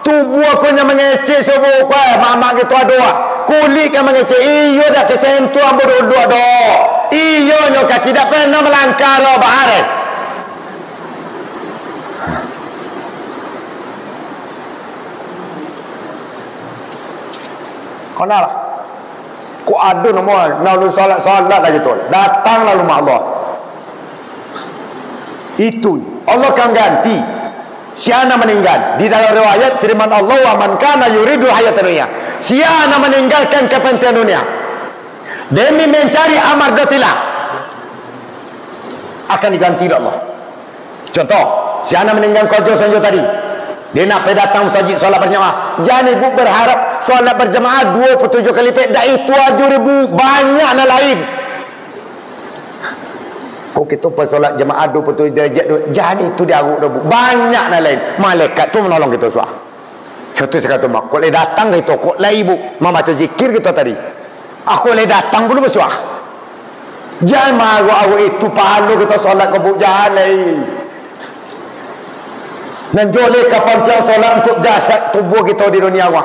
Tubuh aku yang mengecek sebuah kuih. Mama gitu ada. Kulit yang mengecek. Iyo dah kesentuh berdua doa. Iyo nyo kaki tak pernah melangkar bahare. Kau nak lah. Kau ada nama. Nak lu solat lagi tu. Datanglah rumah Allah. Itu. Allah akan ganti. Siapa meninggal di dalam riwayat firman Allah, wa man kana yuridu hayatan dunia, siapa meninggalkan kepentingan dunia demi mencari amar datilah, akan diganti oleh Allah. Contoh, siapa meninggal kerja sanjo tadi, dia nak pergi datang masjid solat berjamaah, jangan ibu berharap solat berjamaah 27 kali pek, dah itu aja ribu, banyak nak lain. Kau kita solat jemaah 27 darjat, jangan itu dia aruk rebu. Banyak nak lain. Malaikat tu menolong kita suah. Satu saya kata, mak, kau boleh datang ke itu, kau boleh ibu. Mama macam zikir kita tadi. Aku boleh datang pun bersuah. Jangan mahu aruk itu, pahala kita solat ke buk jalan lain. Dan joleh kapan tiang solat untuk dahsyat tubuh kita di dunia awak.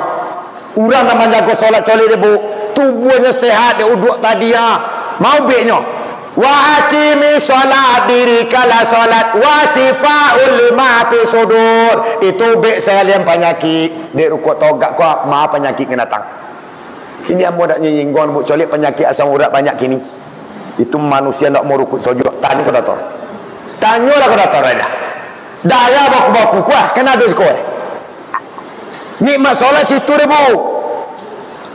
Orang nak menjaga solat coleh rebu. Tubuhnya sehat, dia uduk tadi ya. Mau beknya. Wa hakimi solat diri kala solat wa sifaul lima fi sudur, itu bek sekalian penyakit dek rukuk togak kau maaf penyakit kena datang. Ini amo dak nyinggon bu colik penyakit asam urat banyak kini. Itu manusia nak mau rukuk sujud, tanya ke doktor. Tanyalah ke doktor dah. Daya baku-baku kuah kena dos kuah. Nikmat solat situ ribu.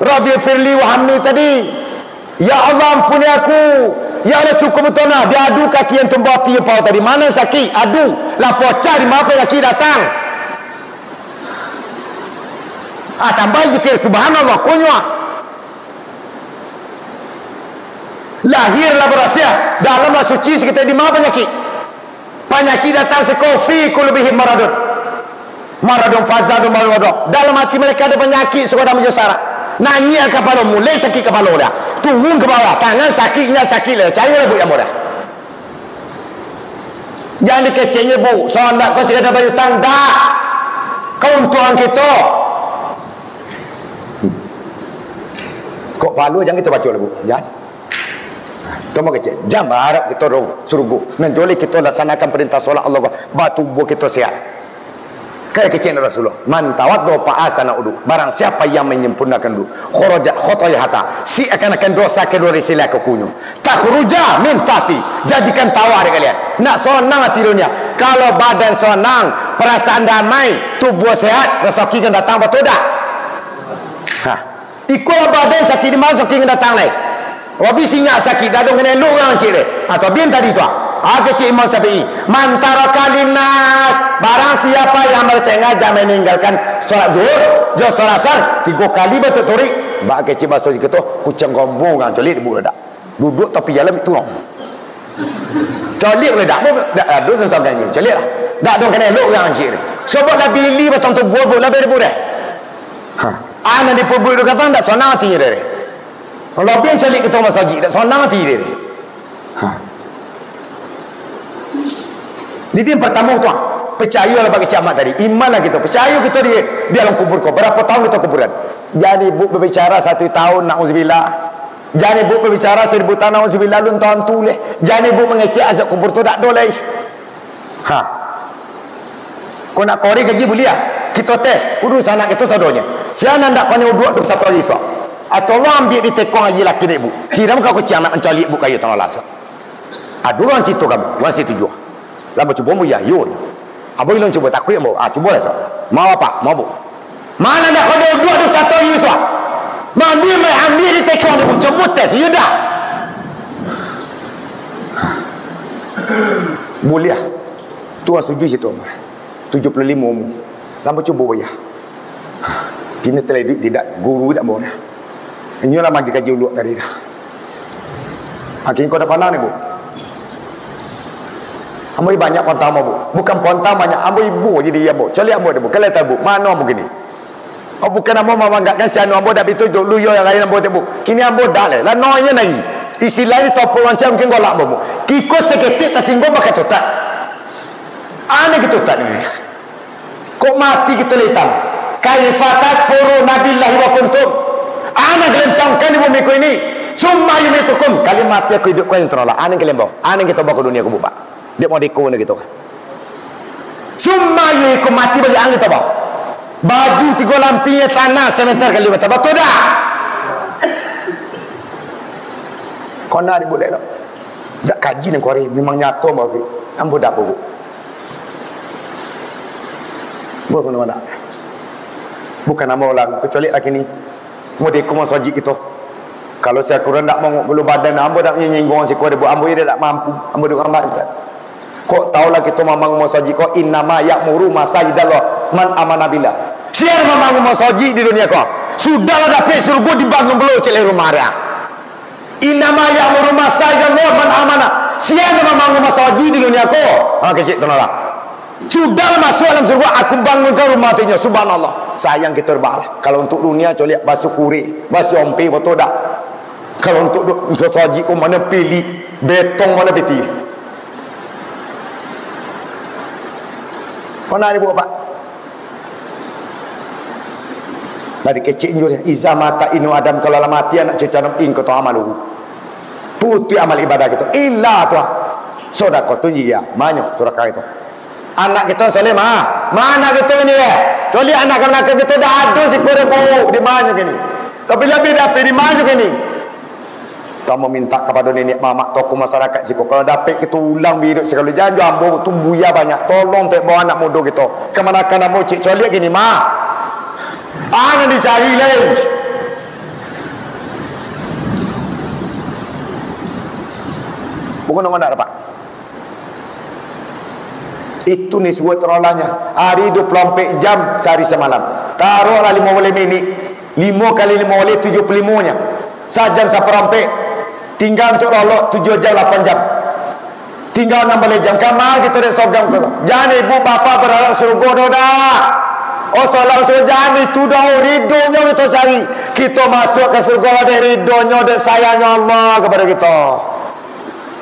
Rabbi firli wa hamni tadi. Ya Allah ampuni aku. Ya Allah cukup betul nak. Dia adu kaki yang tumbang api pau tadi. Mana sakit? Adu. Lapor cari apa kaki datang. Tambah zikir subhanallah kunyah. Lahirlah berhasil. Dalamlah suci sekitar di mana penyakit. Penyakit datang sekofi kulubihim maradun. Maradun fazadun maradun. Dalam hati mereka ada penyakit sekolah menjusara. Nanya kepala mulai sakit kepala dah. Turun ke bawah, tangan sakitnya sakit lah. Carilah bu yang mudah. Jangan dikeceknya bu. Solat kau sekadar baju tangga. Kau untuan kita. Kok palu jangan kita baca lah bu. Jangan. Kau mau kecek. Jangan berharap kita suruh. Menjoli kita laksanakan perintah solat Allah. Batu tubuh kita sehat. Kayak kecil Rasulullah, man tawaddo fa'asana udu, barang siapa yang menyempurnakan dulu kharaja khotoyahata, si akan dosa kedua sila kekunyu takhruja min tati, jadikan tawar kalian nak senang hati dunia. Kalau badan senang, perasaan damai, tubuh sehat, rezeki kan datang betul tak? Ikulah badan sakit di mana rezeki kan datang lain. Wabi singa sakit dadung kena lu orang cik atau bin tadi tu kecik Imam Syafi'i, man taraka linnas, barang siapa yang bersengaja meninggalkan solat zuhur, jauh solat asar 3 kali berturut-turut, bak kecik bahasa kita kucing gombong kan colik debu ledak. Duduk tapi jalan itu. Colik ledak mu dak duduk sebagainya. Colik lah. Dak dong kena elok orang cik ni. Sebab lah bili betul tu buat lah debu dah. Ana di pubuk tu kata dak sonang hatinya dia. Kalau pian colik kita masjid dak sonang hati dia. Jadi yang pertama tuan, percayalah bagi kiamat tadi. Imanlah kita, percaya kita di dalam kubur kau. Berapa tahun kita kuburan? Jangan ibu berbicara 1 tahun, na'udzubillah. Jangan ibu berbicara 1000 tahun, na'udzubillah. Lun tahun tu leh. Jangan ibu mengecek azab kubur tu tak boleh. Kau nak kori gaji boleh lah. Kita tes. Kudu sana kita sadonya. Siapa nak kau ni uduk 21 hari esok. Atau orang ambil di tekong haji laki ni bu. Siram kau kecil amat mencari bu kayu tengah lasak. Ada orang situ kamu, orang situ juga. Lama cuba mu ya, yo. Abu ilon cuba takut mu. Cuba lah so. Mau apa? Mau bu. Mana nak kau dua tu satu Yusuf? Mandi mai ambil di tekong ni bu. Cuba tes, ya dah. Boleh ah. Tuan setuju situ Umar. 75 umur. Lama cuba bayar. Kini telah tidak guru tak boleh. Ini lah magi kaji uluk tadi dah. Akhirnya kau dah pandang ni bu. Ambo banyak pontama bu. Bukan pontama banyak. Ambo ibu jadi ambo. Coli ambo dah bu. Kalau tak bu, mana ambo gini? Oh bukan ambo memanggakkan si anu ambo dah itu dulu yang lain ambo tak bu. Kini ambo dah le. Lah nonya lagi. Istilah ni topo wancam mungkin golak ambo bu. Kiko seketik tak singgung pakai totak. Aneh ke totak ni. Kok mati kita litam. Kaifatat furu nabillahi wa kuntum. Anak gelentangkan di bumi ku ini. Summa yumitukum. Kali mati aku hidup kau yang terolak. Anak kelembau. Anak kita bawa ke dunia ku buka. Dia mau dikau ni gitu. Summa yumitukum mati bagi angin kita bawa. Baju 3 lampinya tanah semeter kali betul. Betul dah. Kau nak ribut dah. Jak kaji ni kau hari. Memang nyata mahu. Ambo dah bu. Bukan mana. Bukan nama orang kecuali lagi ni. Mau dikau masuk haji kita. Kalau saya kurang tak mau bulu badan, ambo tak nyinggung si kau ada buat ambo dia tak mampu. Ambo duk gambar Ustaz. Kok tahulah kita mamang masuk haji kau innama ya'muru masajidallah man amana billah. Siapa mamang masuk haji di dunia kau? Sudahlah dapat surga dibangun belum celai rumah dia. Innama ya'muru masajidallah man amana. Siapa mamang masuk haji di dunia kau? Kecik tunalah. Sudah masuk dalam surga, aku bangunkan rumah tunya. Subhanallah. Sayang kita berbalah. Kalau untuk dunia coliak basuh kuri, basuh ompe betul tak? Kalau untuk sesaji kau mana pilih betong mana peti. Kau nak buat apa? Dari kecil juga iza mata inu adam kalau lama mati anak cucu anak ing kau amalu. Putih amal ibadah kita. Illa tu. Sedekah tu dia. Banyak sedekah itu. Anak kita soleh mah. Mana kita ni ya? Coli anak kita dah ada si kore bau di mana gini. Tapi lebih dapat di mana gini. Kamu minta kepada nenek mamak tokoh masyarakat siku. Kalau dapat kita ulang hidup sekali jangan ambo tu buaya banyak. Tolong tak bawa anak muda kita. Kemana kan ambo cik coli gini mah. Anak dicari lagi. Bukan orang nak dapat. Itu ni sebuah terolahnya. Hari 24 jam sehari semalam. Taruhlah 50 minit. 5 kali 5 oleh 75 nya. Sajam seperempat. Tinggal untuk rolok 7 jam 8 jam. Tinggal 16 jam. Kamar kita dah sogam ke. Jangan ibu bapa berharap surga dah. Oh solat surga jangan itu dah. Ridhonya kita cari. Kita masuk ke surga ada ridhonya, ada sayangnya Allah kepada kita.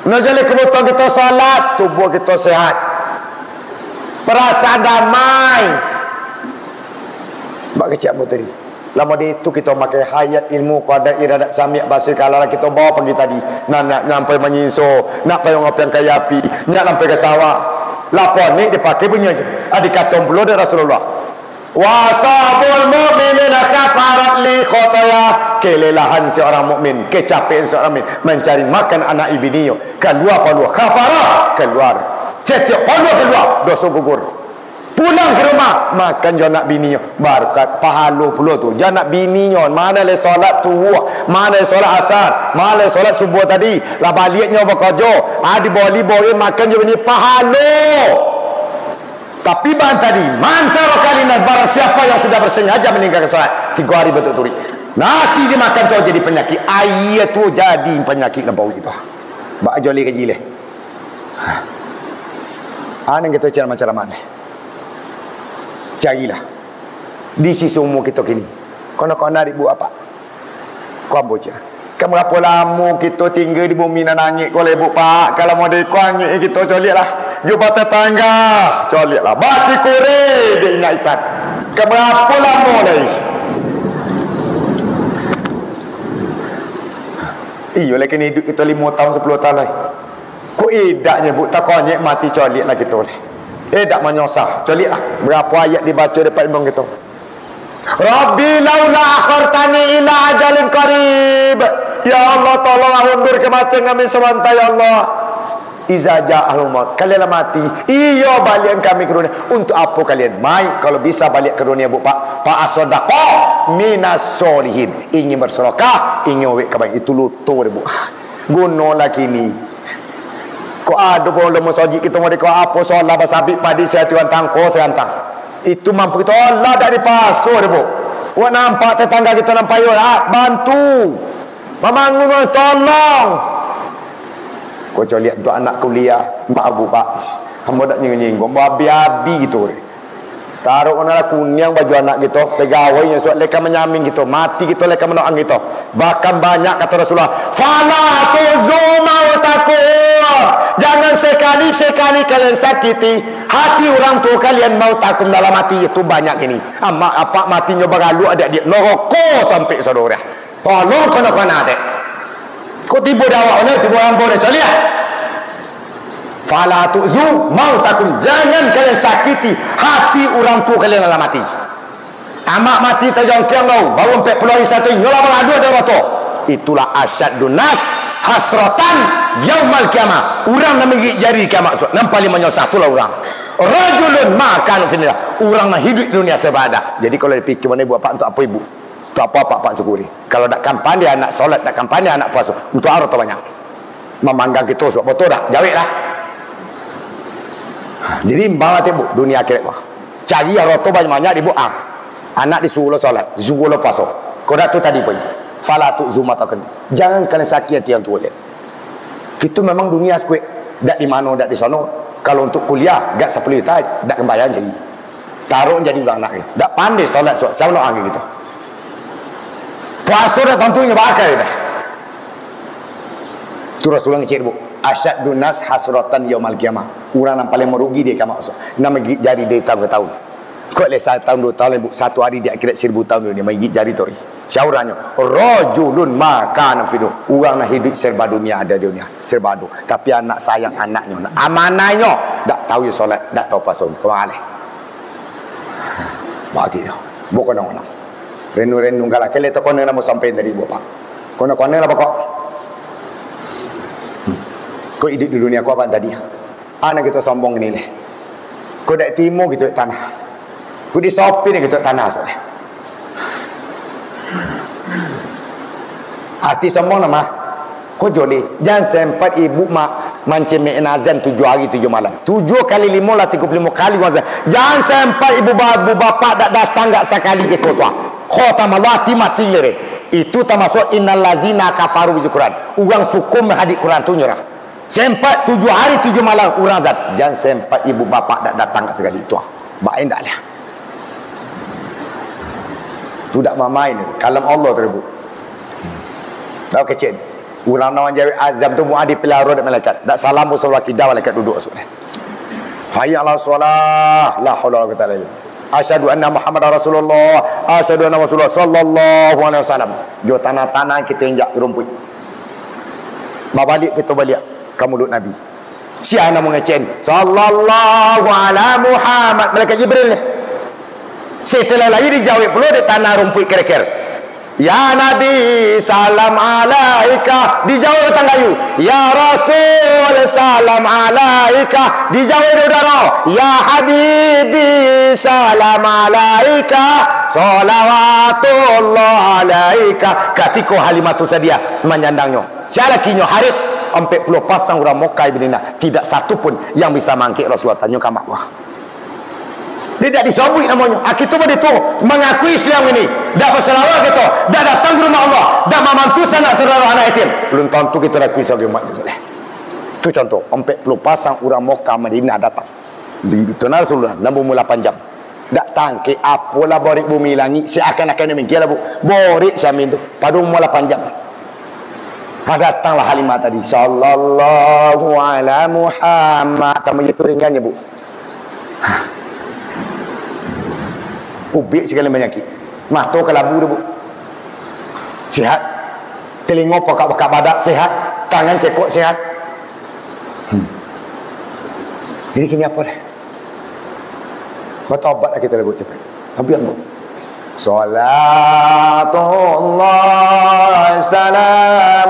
Nak jadi kebutuhan kita solat, tubuh kita sehat. Perasaan damai. Bak kecil mu tadi. Lama dia itu kita pakai hayat ilmu qada iradat sami' basir kalau kita bawa pagi tadi. Nak sampai menyinso, nak payung apa yang kaya api, nak sampai ke sawah. Lapor ni dipakai punya je. Adik kata pula dari Rasulullah. Wasabul mu'minina kafarat li khotaya. Kelelahan seorang mukmin, kecapean seorang mukmin mencari makan anak ibninya. Keluar paluh kafarat, keluar. Setiap keluar dosa gugur. Pulang ke rumah makan janak bininya berkat pahala pula tu. Janak bininya mana le solat tu, mana le solat asar, mana le solat subuh tadi. Lah baliknya bekerja, di boli makan je bini pahala. Tapi ban tadi mantara kalimat barang siapa yang sudah bersengaja meninggalkan solat 3 hari berturut-turut. Nasi dimakan tu jadi penyakit, air tu jadi penyakit lembau itu. Bak joli ke jileh. Ana kita cara macam mana? Carilah di sisi umur kita kini. Kau nak buat apa? Kau baca. Kamu berapa lama kita tinggal di bumi nan angin kau lebuk pak. Kalau mau dekau angin kita coliklah. Jumpa tetangga, coliklah. Basi kore dia ingat ikat. Kamu berapa lama lagi? Iyo lagi ni hidup kita 5 tahun 10 tahun lagi. Kok edaknya bu tak konyek mati colik lah kita oleh. Edak menyosah colik lah. Berapa ayat dibaca depan imam kita. Rabbi laula akhartani ila ajalin Ya Allah, tolonglah undur kematian kami sebentar ya Allah. Iza ja'al maut, kalian mati, iya balik kami ke dunia. Untuk apa kalian? Mai kalau bisa balik ke dunia bu pak asodaqah minas solihin, ingin bersedekah, ingin wek kebaik, itu lutur bu. Guna lagi ni. Kau ada boleh masjid kita mau dikau apa soal basabik padi saya tuan tangko serantang. Itu mampu kita Allah dari pasur bu. Kau nampak tetangga kita nampak yo, bantu, membangun, tolong. Kau coba lihat untuk anak kuliah, mak abu pak, kamu tak nying-nying, kau babi-babi gitu. Taruh mana kunyang baju anak gitu, pegawainya suat leka menyamin gitu, mati gitu leka mendoang gitu. Bahkan banyak kata Rasulullah, fala tuzuma takum, jangan sekali-sekali kalian sakiti hati orang tua kalian, mau takum dalam hati itu banyak ini. Apa matinya bagalu ada dia neraka sampai saudara. Tolong kena dek. Kau tiba dawak mana tiba orang boleh lihat. Fala tu'zu mautakum, jangan kalian sakiti hati orang tua kalian dalam mati. Amak mati terjangkiang kau baru 40 hari satu nyola mengadu ada roto. Itulah asyadun nas hasratan yaumal kiamah. Orang nak menggigit jari kiamat nampak 5 satu lah orang. Rajulun makan finillah, orang nak hidup dunia sebab ada. Jadi kalau dipikir mana buat pak untuk apa ibu? Untuk apa pak syukuri. Kalau tak kampanye anak solat, tak kampanye anak puasa, untuk apa tu banyak? Memanggang kita sok betul tak? Jawab lah. Jadi bawa tu dunia akhirat mah. Cari roto banyak di buang. Anak disuruh solat, disuruh puasa. Kau dah tu tadi pun. Fala tu zumatakan. Jangan kalian sakit hati yang tua lihat. Itu memang dunia sekuat. Dak di mana, dak di sono. Kalau untuk kuliah, dak 10 juta, dak kembayan jadi. Taruh jadi orang anak itu. Dak pandai solat, sama orang gitu. Puasa dah tentunya bakal dah. Tu Rasulullah ngecek bu. Asyadun nas hasratan yaumal qiyamah. Orang yang paling merugi dia kiamat. Nama gigit jari dia tahun ke tahun. Kau le 1 tahun 2 tahun bu, 1 hari dia akhirat 1000 tahun dia gigit jari tu. Siarannya rajulun makan fidu. Orang nak hidup serba dunia ada di dunia, serba adu. Tapi anak sayang anaknya, amanahnya dak tahu solat, dak tahu puasa. Kau aneh. Bagi dia. Bukan orang. Renu-renu kalau kele tu kau nak sampai dari bapak. Kau nak lah pokok. Kau hidup di dunia kau apa tadi? Anak kita sombong ni leh. Kau dak timo gitu tanah. Kau di sopi ni gitu tanah soalnya. Arti sombong nama. Kau joli. Jangan sempat ibu mak mancing azan 7 hari 7 malam. 7 kali 5 lah 35 kali azan. Jangan sempat ibu bapak dak datang gak sekali ke kota. Kota malati mati le. Itu termasuk innal lazina kafaru bil Quran. Urang sukum hadis Quran tu nyerah. Sempat 7 hari 7 malam urang zat. Jangan sempat ibu bapa dak datang sekali itu. Baik dak lah. Tu dak main kalam Allah tu ibu. Tahu kecil. Urang nawan jawi azam tu muadi pelaro dak malaikat. Dak salam usul wakidah malaikat duduk asuk. Hayya ala solah, la haula wala quwwata illa billah. Asyhadu anna Muhammadar Rasulullah, asyhadu anna Rasulullah sallallahu alaihi wasallam. Jo tanah-tanah kita injak rumput. Balik kita balik kamu mulut Nabi. Siapa nak mengecen? Sallallahu ala Muhammad. Malaikat Jibril. Setelah lagi dijawab pula di tanah rumput kira-kira. Ya Nabi salam alaika, dijawab tanggayu. Ya Rasul salam alaika, dijawab udara. Ya Habibi salam alaika, salawatullah alaika. Ketika Halimatu Sadiah menyandangnya, siapa lakinya Harith 40 pasang orang Mekah ibnina, tidak satu pun yang bisa mangkik Rasulullah tanya ke Makkah. Dia tak disambut namanya. Kita pun itu mengakui Islam ini. Tak berselawat kita. Tak datang ke rumah Allah. Tak memantu sanak saudara anak yatim. Belum tentu kita akui sebagai umat Rasulullah. Itu contoh. 40 pasang orang Mekah Madinah datang. Itu Rasulullah. Dalam bumi 8 jam. Tak tangkik apalah borik bumi langit. Seakan-akan demikian lah bu. Borik samin tu. Pada umur 8 jam. Datanglah Halimah tadi. Sallallahu ala Muhammad. Tak begitu ringannya bu. Ubik segala penyakit. Mata kelabu tu bu. Sihat. Telinga pakak-pakak badak sihat. Tangan cekok sihat. Jadi kini apa lah? Bertobat lah kita lebut cepat. Habis bu. Salatullah salam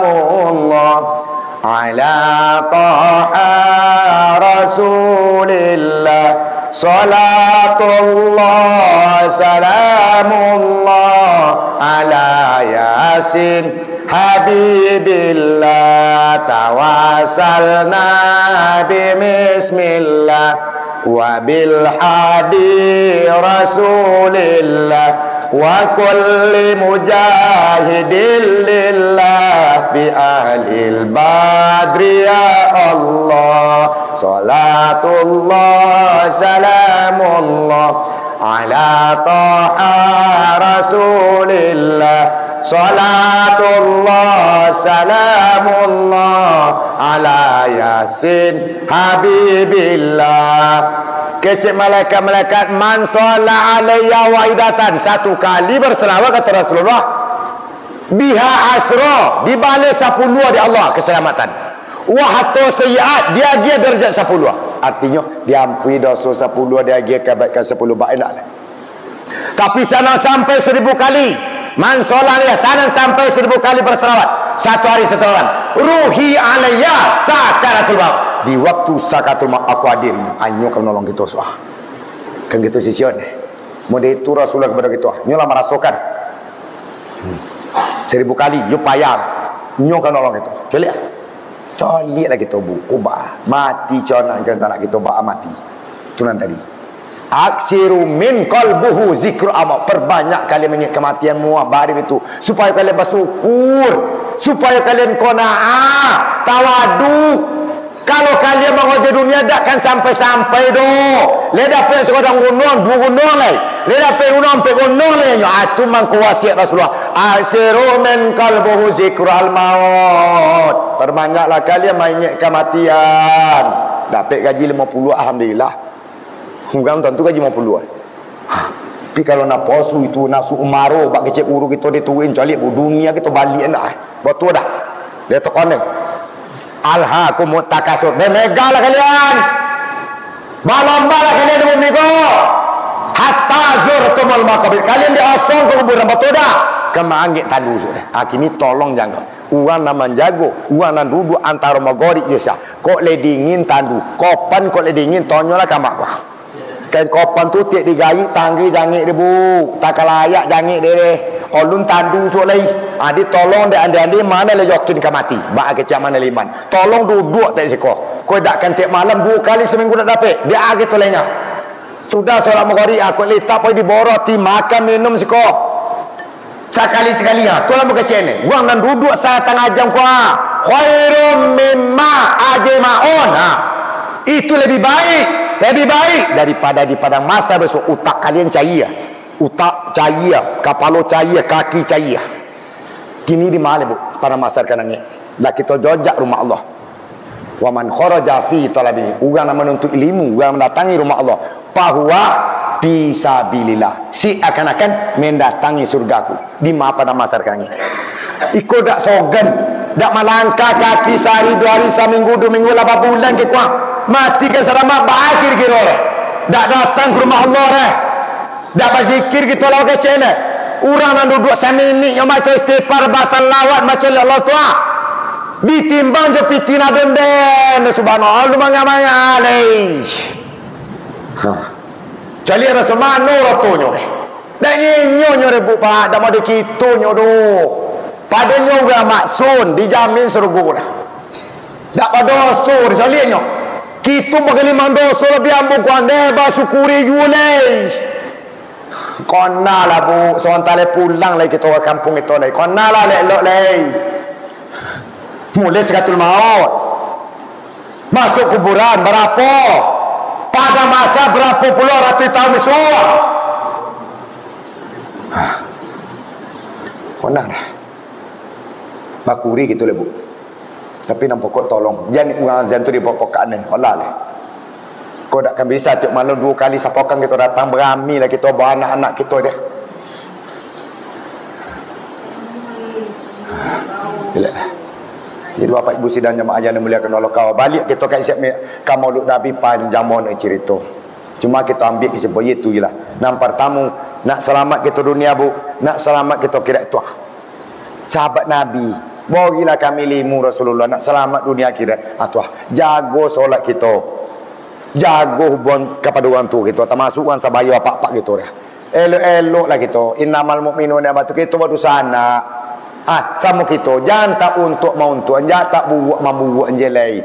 ta'a Rasulillah salatullah salamullah ala Yasin Habibillah tawasalna bimismillah wa bil hadi Rasulillah wa kulli mujahidin lillah bi ahlil badri ya Allah salatullah salamullah ala ta'a Rasulillah salatullah salamullah ala Yasin Habibillah. Kecik malaikat-malaikat man sholla alayya wahidatan, satu kali berselawat kata Rasulullah, biha asra, dibalas 10 di Allah keselamatan, wa hatta sayyiat, dia derajat 10, artinya diampuni dosa 10, dia kebaikan 10 baik. Tapi sana sampai 1000 kali man sholla alayya, sana sampai 1000 kali berselawat satu hari setelah ruhi alayya sakaratul maut, di waktu sakaratul maut aku hadir, anyo kamu nolong kita semua kan gitu sision mode itu Rasulullah kepada kita nyolah merasakan 1000 kali yo payah nyo kamu nolong kita coli lah kita bu ubah mati cona kan tak nak kita ba mati tunan tadi aksiru min qalbuhu zikru ama, perbanyak kali mengingat kematian muah baris itu supaya kalian bersyukur, supaya kalian qanaah tawadu. Kalau kalian mengoje dunia takkan sampai-sampai do. Le dapat seorang gunung, 2 gunung lai. Le dapat gunung, 4 gunung lai. Itu mengkuasiat Rasulullah. Asiru min qalbuhu zikrul maut. Perbanyaklah kalian mengingat kematian. Dapat gaji 50, alhamdulillah. Bukan tentu gaji 50. Tapi kalau nak posu itu nafsu umaro, bak kecek uru kita dituin calik dunia kita balik nak. Betul dah. Dia tekonek. Alhaakum takasur. Megalah kalian. Balombalah kalian di bumi ko. Hatta zurtumul maqabir. Kalian diasong ke kuburan betul dah. Kemanggik tandu sudah. Kini tolong jaga. Uang nama jago. Uang nan duduk antara magori jesa. Kok le dingin tandu. Kopan kok le dingin tonyolah kamak ko. Kain kopan tu tiap digayi tanggi jangik dia bu. Tak layak jangik dia deh. Olun tandu soleh. Adi tolong dia andi-andi mana le yakin ke mati. Ba kecak mana liman. Tolong duduk tak seko. Kau dakkan tiap malam 2 kali seminggu nak dapat. Dia agi tolengah. Sudah solat maghrib aku letak poi di boroti makan minum seko. Sekali-sekali ha. Tu lah kecak ni. Wang nan duduk 1/2 jam ko. Khairum mimma ajma'un. Ha. Itu lebih baik. Lebih baik daripada di padang masa besok utak kalian cair. Utak cair, kepala cair, kaki cair. Kini di mana bu? Padang masa kanangnya. Lah kita jojak rumah Allah. Wa man kharaja fi talabi. Orang yang menuntut ilmu, orang mendatangi rumah Allah, bahwa fisabilillah. Si akan mendatangi surgaku. Di mana padang masa kanangnya. Iko dak sogan, dak malangkah kaki sehari 2 hari seminggu 2 minggu 8 bulan ke kuah. Mati ke selamat berakhir kira orang. Tak datang ke rumah Allah dah. Tak berzikir kita lawa ke channel. Orang yang duduk seminit yang macam istighfar bahasa lawat macam Allah Tua. Ditimbang je pitina denden. Subhanallah manga-manga leh. Cali Rasul mano rotonyo. Dak nyonyo rebu pak, dak mau dikitu nyodo. Padanya juga maksud dijamin surga dah. Tak pada dosa disalihnya. Kita bagi 5 dosa lebih ambung kuan deba syukuri julai. Kona lah bu, sementara pulang lagi kita ke kampung itu lagi. Kona lah lelok lagi. Mulai sekatul maut. Masuk kuburan berapa? Pada masa berapa puluh ratus tahun semua. Kona lah. Bakuri gitu lah bu. Tapi nampak kau tolong. Jangan orang azan tu dia bawa pokat ni. Allah lah. Kau takkan bisa tiap malam 2 kali sapokan kita datang berami lah kita bawa anak-anak kita dia. Bila lah. Jadi Bapak Ibu sidang jemaah yang dimuliakan Allah kau balik kita kat siap kamu maulud Nabi panjamon cerita. Cuma kita ambil kesimpulan itu je lah. Nampak tamu nak selamat kita dunia bu. Nak selamat kita kira tuah. Sahabat Nabi Bagilah kami limu Rasulullah nak selamat dunia akhirat. Tuah, jago solat kita. Jago hubungan kepada orang tua kita, termasuk orang sabayu apa-apa gitu dah. Elok-eloklah kita. Innamal mu'minuna batu kita baru sana. Sama kita. Jangan tak untuk mau untuk, jangan tak buat membuat jelai.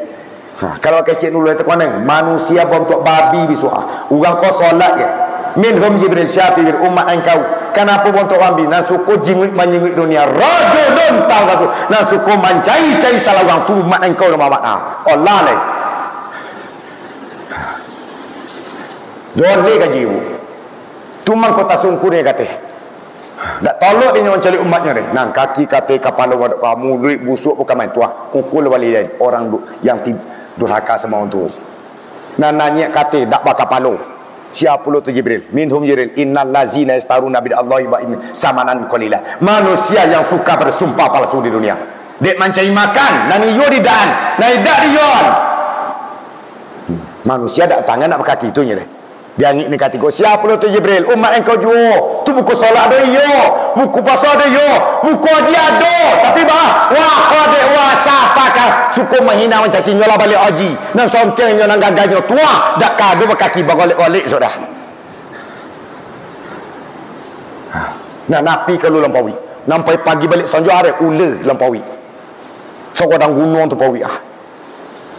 Kalau kecil dulu itu mana? Manusia bentuk babi bisu. Orang kau solat ke? Minhum Jibril syatir umat engkau. Kenapa bentuk babi? Nasuku jingwik menyingwik dunia. Rajulun tahu sasu. Nasuku mencai-cai salah orang tu umat engkau nama makna. Allah leh. Joleh gaji ibu. Tumang kota sungkur dia kata. Tak tolak dia mencari umatnya ni. Nang kaki kata kepala wadak kamu duit busuk bukan main tuah. Ukul wali orang yang durhaka sama orang tu. Nan nanya kata dak bakal palo. Siapa lu tu Jibril? Minhum Jibril. Innal lazina yastaruna bi Allahi wa in samanan qalila. Manusia yang suka bersumpah palsu di dunia. Dek mencari makan, nani yo di dan, nani dak di yon. Manusia dak tangan nak kaki itunya deh. Dia ni kata kau siapa lu tu Jibril? Umat engkau juo. Tu buku solat ada yo, buku puasa ada yo, buku haji ada. Tapi wah kau dek wah siapa kah suku menghina mencaci nyola balik haji. Nang sontengnya nang gagahnya tua dak kado berkaki bagolek-golek sudah. Nah napi kalau lampaui. Nampai pagi balik sonjo arep ule lampaui. Sokodang gunung tu paui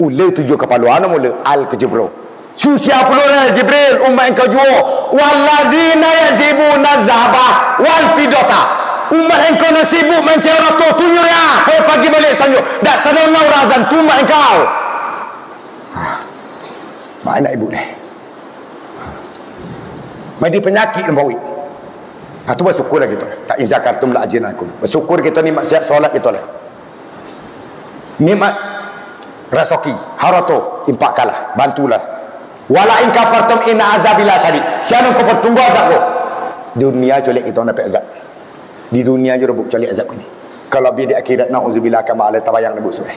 Ule tujuh kepala ana mula al ke Jibril. Siapa lu Jibril umat engkau juo wallazina yazibuna zahaba wal fidata. Umat engkau nasibuk mencari ratu tunjuk ya. Kau pagi balik sanjo dak tenang razan tu umat engkau. Mana ibu ni? Madi penyakit nampawi. Tu bersyukur lah kita. Tak inzakartum la ajinakum. Bersyukur kita ni maksiat solat kita lah. Nikmat rasoki harato impak kalah bantulah. Wala in kafartum inna azabillah syadid. Siapa kau bertunggu azab kau? Dunia colek kita nak azab. Di dunia je rebuk colek azab ini. Kalau di akhirat nauzubillah kama ala tabayang nebuk surah.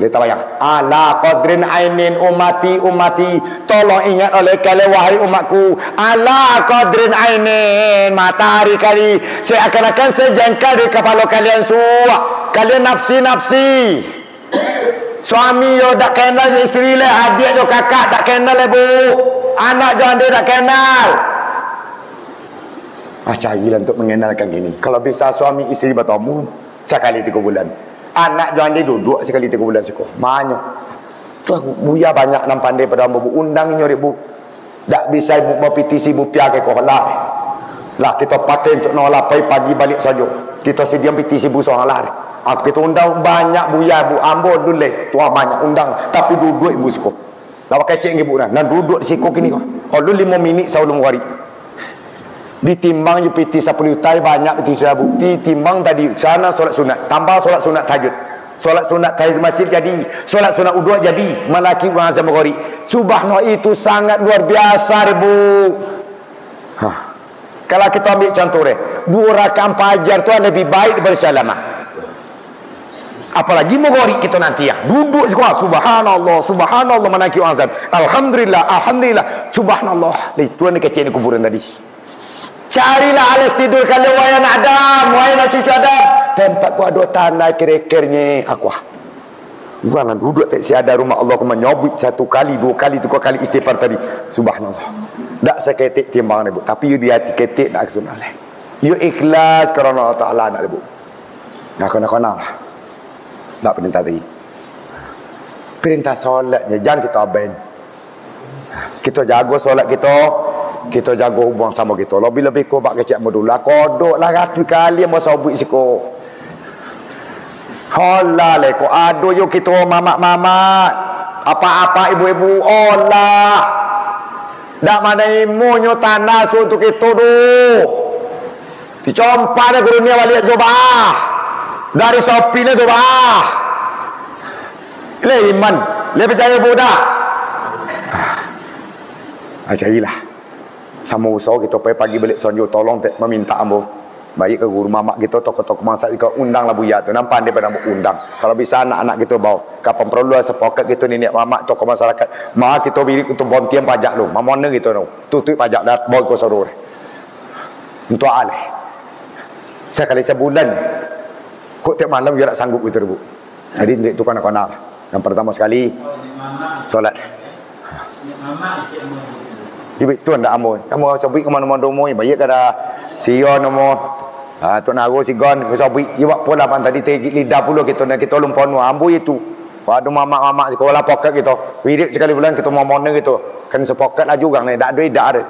Le tabayang. Ala qadrin ainin ummati. Tolong ingat oleh kalian wahai umatku. Ala qadrin ainin matahari kali seakan-akan sejengkal di kepala kalian semua. Kalian nafsi. Suami yo tak kenal isteri le, adik yo kakak tak kenal le bu. Anak jo ande tak kenal. Carilah untuk mengenalkan gini. Kalau bisa suami isteri bertemu sekali 3 bulan. Anak jo ande duduk sekali 3 bulan seko. Manyo. Tu buya banyak nam pandai pada bu undang nyorek bu. Tak bisa ibu berpetisi bu pia ke kolah. Lah kita pakai untuk nolak pagi balik saja. Kita sedia petisi bu soal lah. Kita undang banyak buya bu ambon dulu tua banyak undang tapi duduk ibu siko. Lah pakai cek ibu dah. Dan duduk di siko kini kau. Kalau 5 minit sebelum hari. Ditimbang piti 10 juta banyak piti sudah bukti. Timbang tadi sana solat sunat, tambah solat sunat tahajud. Solat sunat tahajud masjid jadi, solat sunat uduk jadi. Malaki orang azam hari. Subhanallah itu sangat luar biasa ibu. Kalau kita ambil contoh deh, 2 rakaat fajar tu lebih baik daripada salamah. Apalagi mogori kita nanti ya. Duduk subhanallah menaki azan. Alhamdulillah subhanallah. Itu ni kecil ni kuburan tadi. Carilah alas tidur kalau wayang Adam, wayang cucu Adam. Tempat ku ada tanah kira-kiranya aku. Bukan duduk tak ada rumah Allah ku menyobut 1 kali, 2 kali, 3 kali istighfar tadi. Subhanallah. Tak seketik timbang ni bu. Tapi you di hati ketik nak kesunah lah. You ikhlas kerana Allah Ta'ala nak bu. Nak tak perintah tadi. Perintah solatnya jangan kita abain. Kita jaga solat kita jaga hubungan sama kita. Lebih-lebih kau bak kecek modula kodok lah ratus kali mau sobut siko. Halal ko ado yo kita mamak-mamak. Apa-apa ibu-ibu Allah. Dak mana imunyo tanah untuk kita tu. Dicompak dah dunia balik zubah. Dari Shopee ni tu le iman le percaya budak carilah sama usaha kita pagi balik sonjo tolong meminta ambo baik ke guru mamak kita tokoh-tokoh mangsa kita undanglah buya tu nampak dia pada undang kalau bisa anak-anak kita bawa kapan perlu sepoket kita nenek mamak tokoh masyarakat mah kita biri untuk bontiam pajak lu mamone gitu no tutup pajak dat boy ko soror untuk alih sekali sebulan Kok tiap malam dia tak sanggup gitu bu. Jadi itu kan nak. Yang pertama sekali solat. Ibu tuan dah amun. Kamu sabik ke mana-mana mo, baik kada sion mo. Tu nago sigon ke sabik. Iwak pola pan tadi tegik lidah pula kita nak kita lumpon ambu itu. Padu mama-mama sekolah poket gitu. Wirid sekali bulan kita momone gitu. Kan sepoket lah juga ni. Dak duit dak ada.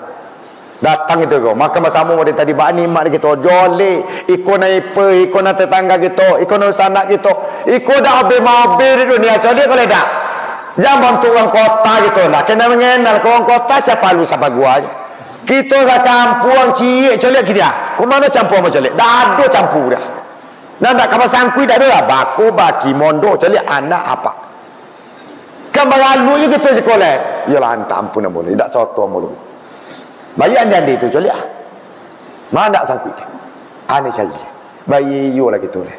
Datang itu kau. Maka masamu pada tadi bani mak kita jole. Iko na ipe, iko na tetangga kita, iko na sanak kita. Iko dak abe-abe di dunia. So dia kalau dak. Jangan bantu orang kota gitu. Nak kena mengenal ke orang kota siapa lu siapa gua aja. Kita sa kampung ciek colek kita. Kau mana campur sama colek? Dak ada campur dah. Dan tak kapal sangkui dak ada lah. Bako, baki, mondo, colek anak apa. Kan balalu je kita sekolah. Yalah hantar ampun ampun. Dak soto mulu. Bayi anda itu colek ah. Mana tak sangkui. Aneh saja. Bayi you lah gitu lah.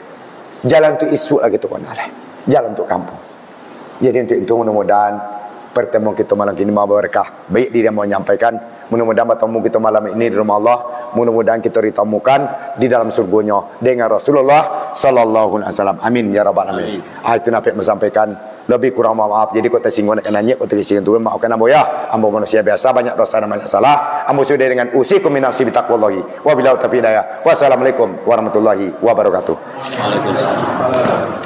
Jalan tu isu lah gitu kan lah. Jalan untuk kampung. Jadi untuk itu mudah-mudahan pertemuan kita malam ini berkah. Baik dia mau menyampaikan, mudah-mudahan bertemu kita malam ini di rumah Allah, mudah-mudahan kita ditemukan di dalam surganya dengan Rasulullah sallallahu alaihi wasallam. Amin ya rabbal alamin. Itu nak menyampaikan, lebih kurang maaf. Jadi kau tersinggung nak nanya, kau tersinggung tu maafkan ambo ya. Ambo manusia biasa, banyak dosa dan banyak salah. Ambo sudah dengan usikum minasi bitaqwallahi. Wabillahi taufiq hidayah. Wassalamualaikum warahmatullahi wabarakatuh. Waalaikumsalam.